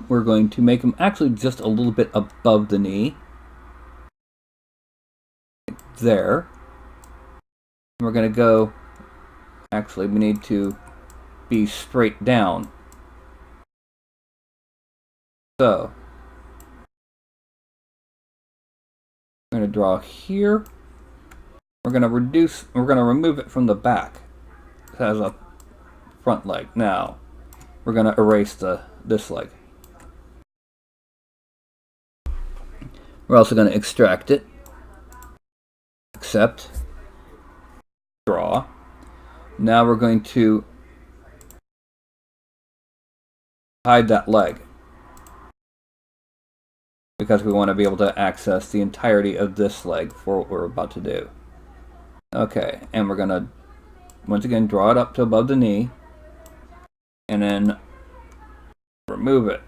We're going to make them actually just a little bit above the knee. There. And we're going to go, actually we need to be straight down. So, we're going to draw here. We're going to remove it from the back. It has a front leg. Now, we're going to erase this leg. We're also going to extract it. Accept. Draw. Now we're going to hide that leg, because we want to be able to access the entirety of this leg for what we're about to do. Okay, and we're going to, once again, draw it up to above the knee, and then remove it.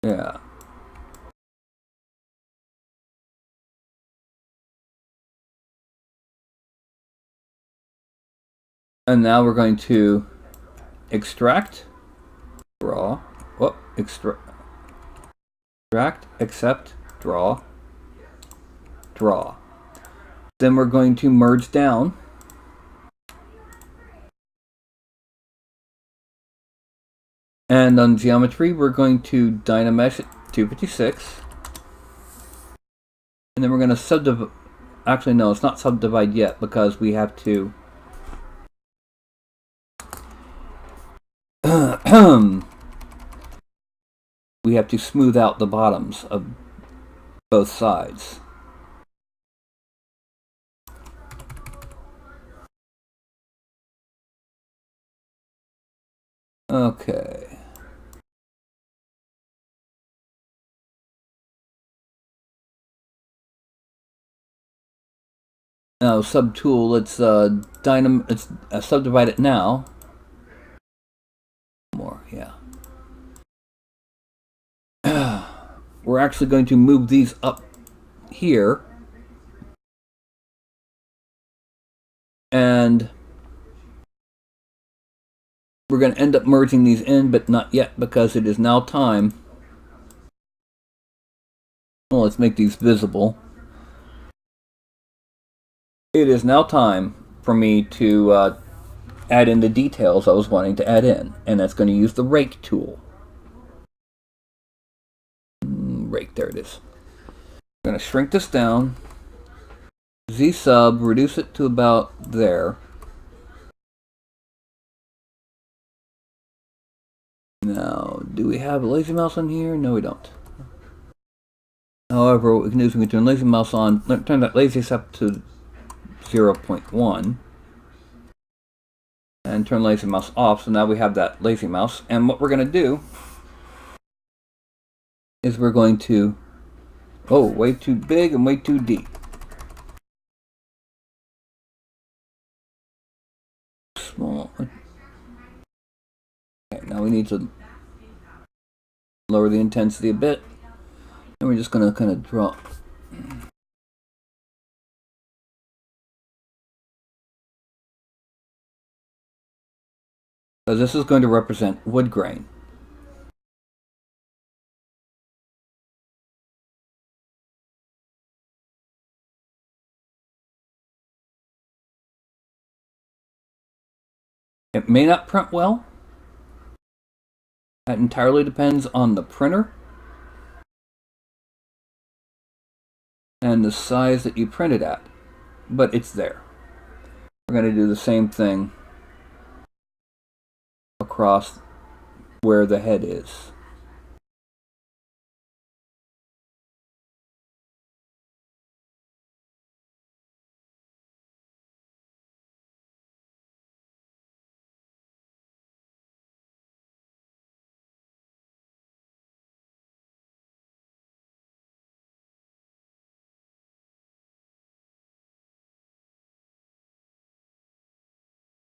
Yeah. And now we're going to extract, draw, extract, accept, draw, draw. Then we're going to merge down. And on geometry, we're going to dynamesh at 256. And then we're going to subdivide. Actually, no, it's not subdivide yet because we have to. We have to smooth out the bottoms of both sides. Okay. Now subtool, let's subdivide it now. More, yeah. We're actually going to move these up here And we're going to end up merging these in, but not yet, because it is now time. Well, let's make these visible. It is now time for me to add in the details I was wanting to add in, and that's going to use the rake tool. Rake, there it is. I'm going to shrink this down, Z sub, reduce it to about there. Now, do we have a lazy mouse on here? No, we don't. However, what we can do is we can turn lazy mouse on, turn that lazy up to 0.1, and turn lazy mouse off. So now we have that lazy mouse. And what we're going to do is we're going to, oh, way too big and way too deep. Small. Okay, now we need to lower the intensity a bit. And we're just going to kind of draw. So this is going to represent wood grain. It may not print well. That entirely depends on the printer and the size that you print it at, but it's there. We're going to do the same thing across where the head is.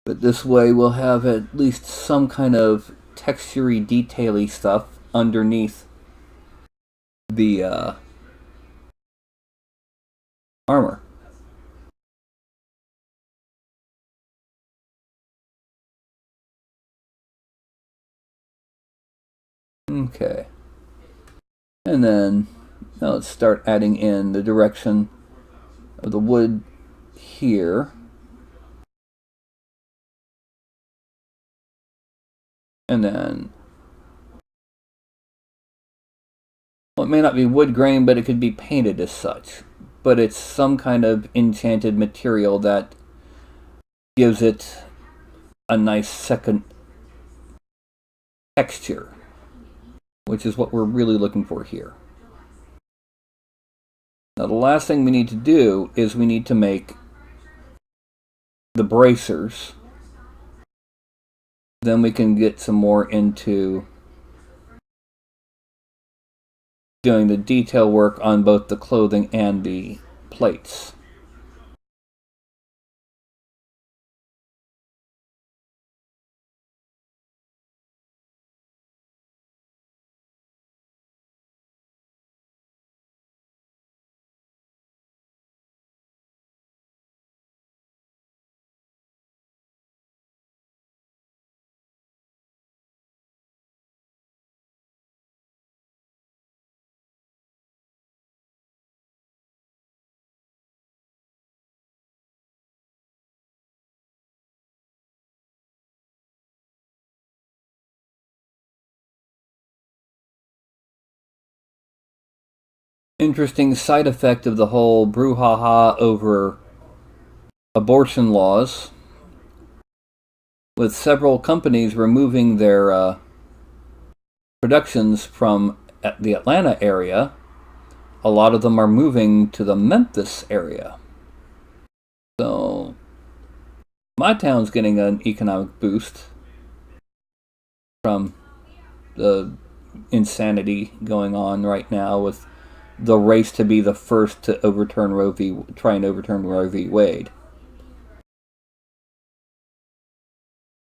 But this way we'll have at least some kind of textury, detaily stuff underneath the armor. Okay. And then now let's start adding in the direction of the wood here. And then, well, it may not be wood grain, but it could be painted as such. But it's some kind of enchanted material that gives it a nice second texture, which is what we're really looking for here. Now the last thing we need to do is we need to make the bracers. Then we can get some more into doing the detail work on both the clothing and the plates. Interesting side effect of the whole brouhaha over abortion laws, with several companies removing their productions from the Atlanta area. A lot of them are moving to the Memphis area. So my town's getting an economic boost from the insanity going on right now with the race to be the first to overturn try and overturn Roe v. Wade.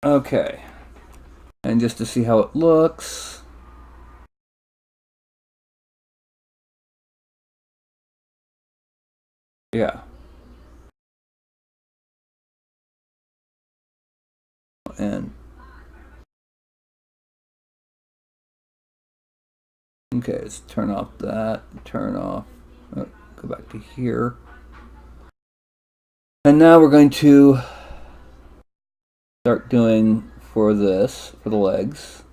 Okay. And just to see how it looks. Yeah. And okay, let's turn off that, turn off, go back to here. And now we're going to start doing for this, for the legs.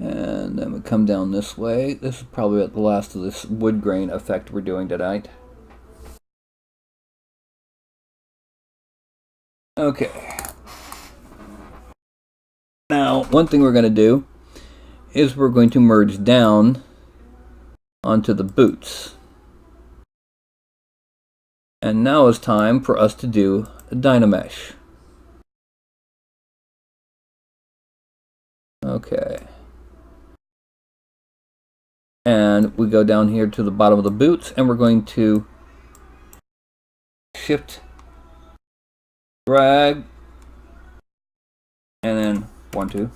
And then we come down this way. This is probably the last of this wood grain effect we're doing tonight. Okay. Now, one thing we're going to do is we're going to merge down onto the boots. And now it's time for us to do a Dynamesh. Okay. And we go down here to the bottom of the boots, and we're going to shift, drag, and then 1, 2.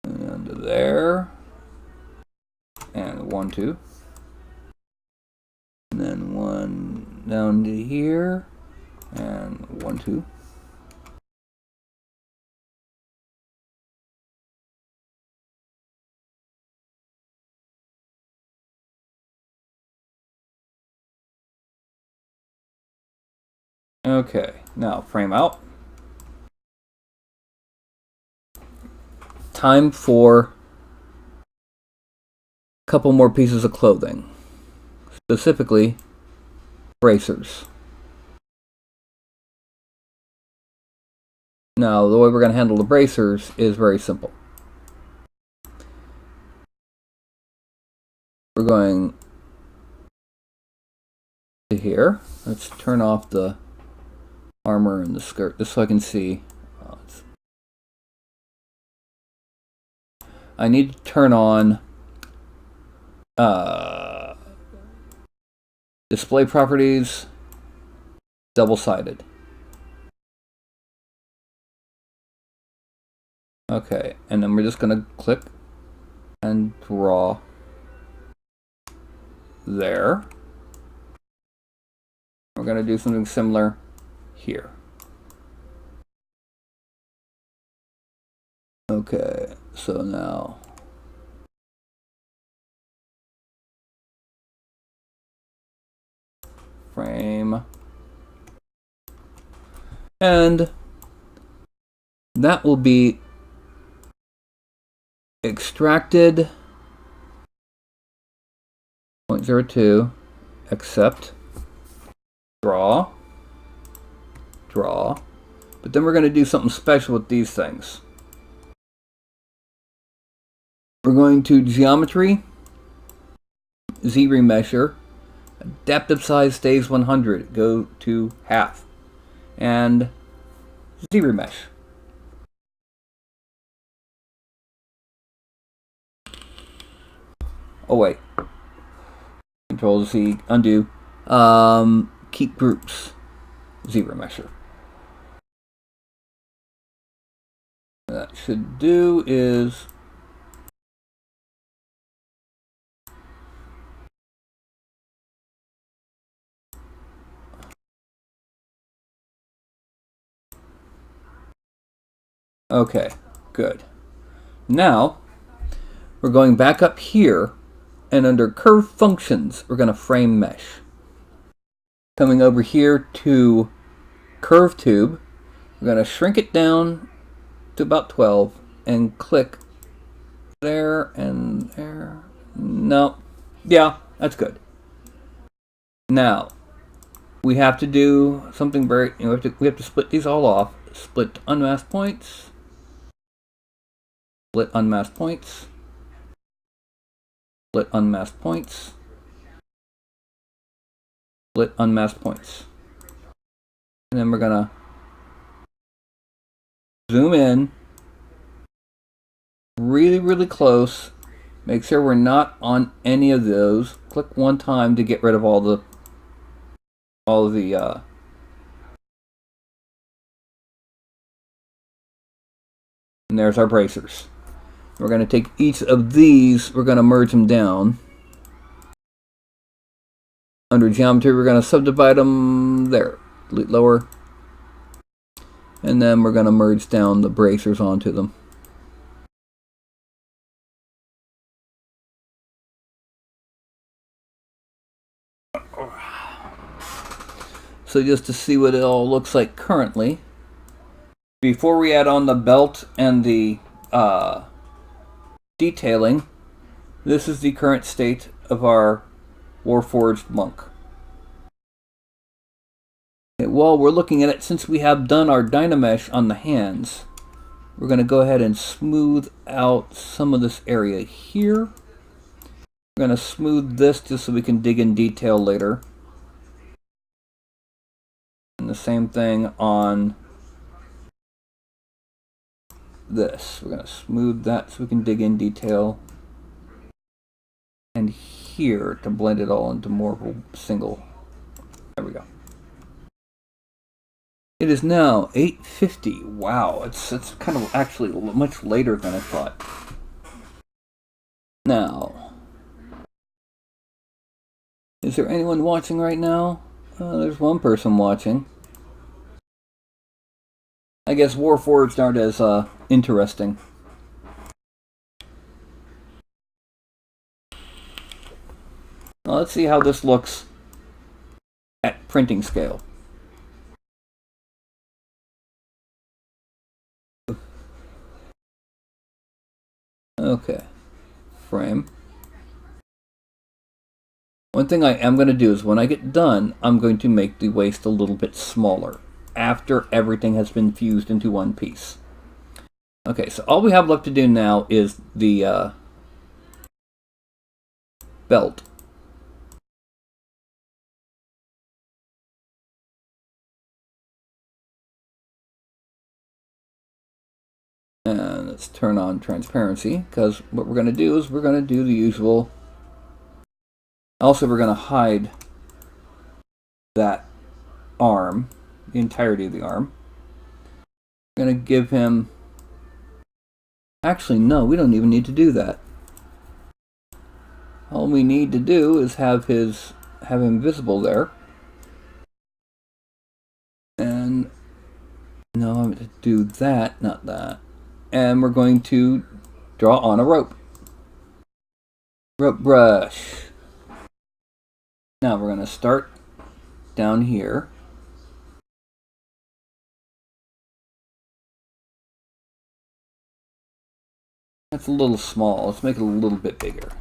And there. And 1, 2. And then 1 down to here. And 1, 2. Okay, now frame out. Time for a couple more pieces of clothing, specifically bracers. Now, the way we're going to handle the bracers is very simple. We're going to here. Let's turn off the armor and the skirt just so I can see. I need to turn on display properties, double-sided. Okay, and then we're just going to click and draw there. We're going to do something similar here. Okay, so now frame, and that will be extracted 0.02, accept, draw, but then we're going to do something special with these things. We're going to geometry, Z remesher, adaptive size stays 100, go to half, and Z remesh. Oh wait, Control Z, undo, keep groups, Z remesher. What that should do is okay, good. Now we're going back up here, and under curve functions we're going to frame mesh. Coming over here to curve tube, we're going to shrink it down to about 12 and click there and there. No. Yeah, that's good. Now, we have to do something very, we have to split these all off. Split unmasked points. Split unmasked points. Split unmasked points. Split unmasked points. And then we're gonna zoom in really, really close. Make sure we're not on any of those. Click one time to get rid of all the and there's our bracers. We're going to take each of these, we're going to merge them down. Under geometry, we're going to subdivide them there, lower. And then we're going to merge down the bracers onto them. So just to see what it all looks like currently, before we add on the belt and the detailing, this is the current state of our Warforged monk. Okay, while we're looking at it, since we have done our Dynamesh on the hands, we're going to go ahead and smooth out some of this area here. We're going to smooth this just so we can dig in detail later. And the same thing on this. We're going to smooth that so we can dig in detail. And here to blend it all into more of a single. There we go. It is now 8:50. Wow, it's kind of actually much later than I thought. Now, is there anyone watching right now? There's one person watching. I guess Warforged aren't as interesting. Now let's see how this looks at printing scale. Okay, frame. One thing I am going to do is when I get done, I'm going to make the waist a little bit smaller after everything has been fused into one piece. Okay, so all we have left to do now is the belt. And let's turn on transparency, because what we're going to do is we're going to do the usual. Also, we're going to hide that arm, the entirety of the arm. We're going to give him... Actually, no, we don't even need to do that. All we need to do is have him visible there. And no, I'm going to do that, not that. And we're going to draw on a rope. Rope brush. Now we're going to start down here. That's a little small. Let's make it a little bit bigger.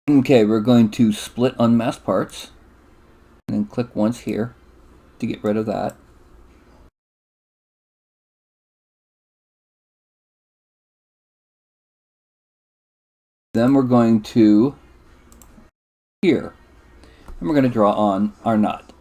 Okay, we're going to split unmasked parts. And then click once here to get rid of that. Then we're going to here. And we're going to draw on our knot.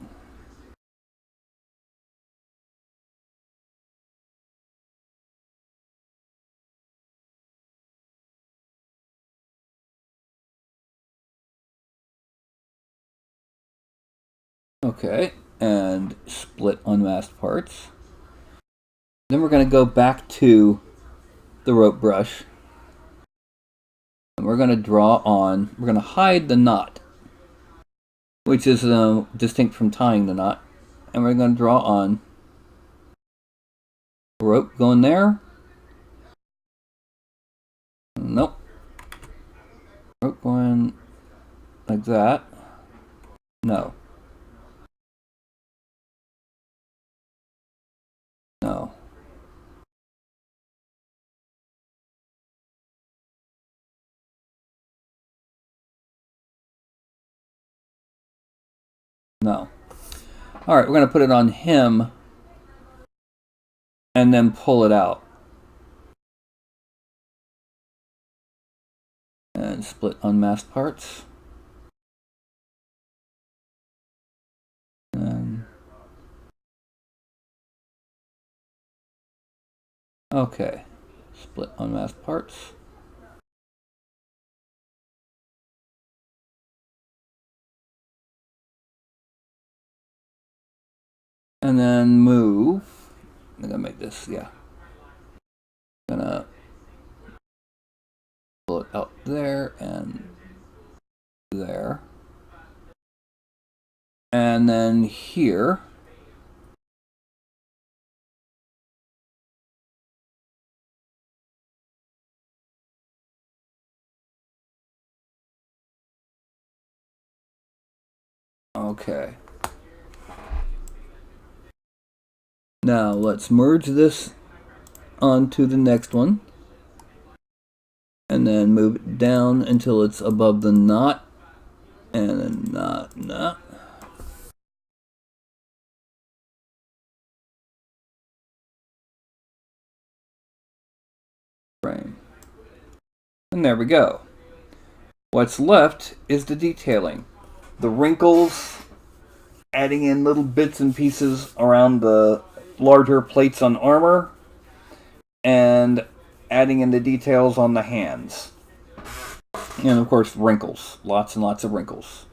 Okay, and split unmasked parts. Then we're going to go back to the rope brush. And we're going to draw on, we're going to hide the knot, which is distinct from tying the knot. And we're going to draw on rope going there. Nope. Rope going like that. No. No. No. All right, we're going to put it on him and then pull it out. And split unmasked parts. And okay. Split unmasked parts. And then move. I'm gonna make this, yeah. Gonna pull it out there and there. And then here. Okay. Now let's merge this onto the next one. And then move it down until it's above the knot. And then knot. Frame. And there we go. What's left is the detailing. The wrinkles, adding in little bits and pieces around the larger plates on armor, and adding in the details on the hands. And of course, wrinkles. Lots and lots of wrinkles.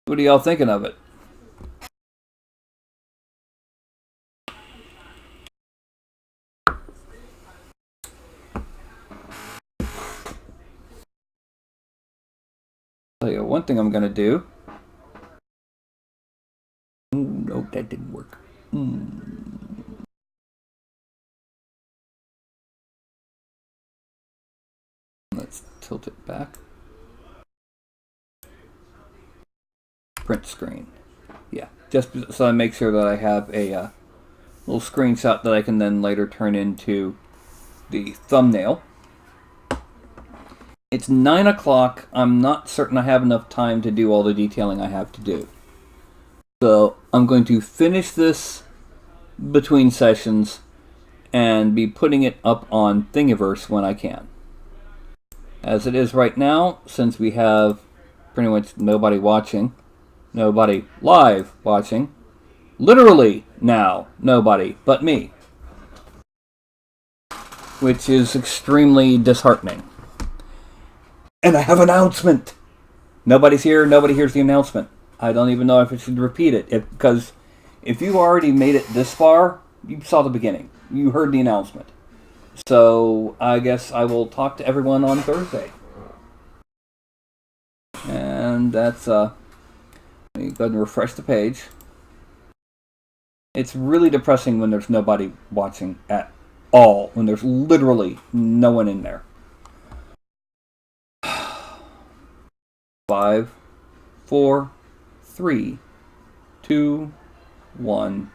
What are y'all thinking of it? Tell you one thing I'm going to do. Nope, that didn't work. Let's tilt it back. Print screen. Yeah, just so I make sure that I have a little screenshot that I can then later turn into the thumbnail. It's 9 o'clock. I'm not certain I have enough time to do all the detailing I have to do. So I'm going to finish this between sessions and be putting it up on Thingiverse when I can. As it is right now, since we have pretty much nobody watching, nobody live watching, literally now, nobody but me, which is extremely disheartening. And I have an announcement. Nobody's here, nobody hears the announcement. I don't even know if I should repeat it, because if you already made it this far, you saw the beginning. You heard the announcement. So I guess I will talk to everyone on Thursday. And that's, let me go ahead and refresh the page. It's really depressing when there's nobody watching at all, when there's literally no one in there. 5, 4, 3, 2, 1.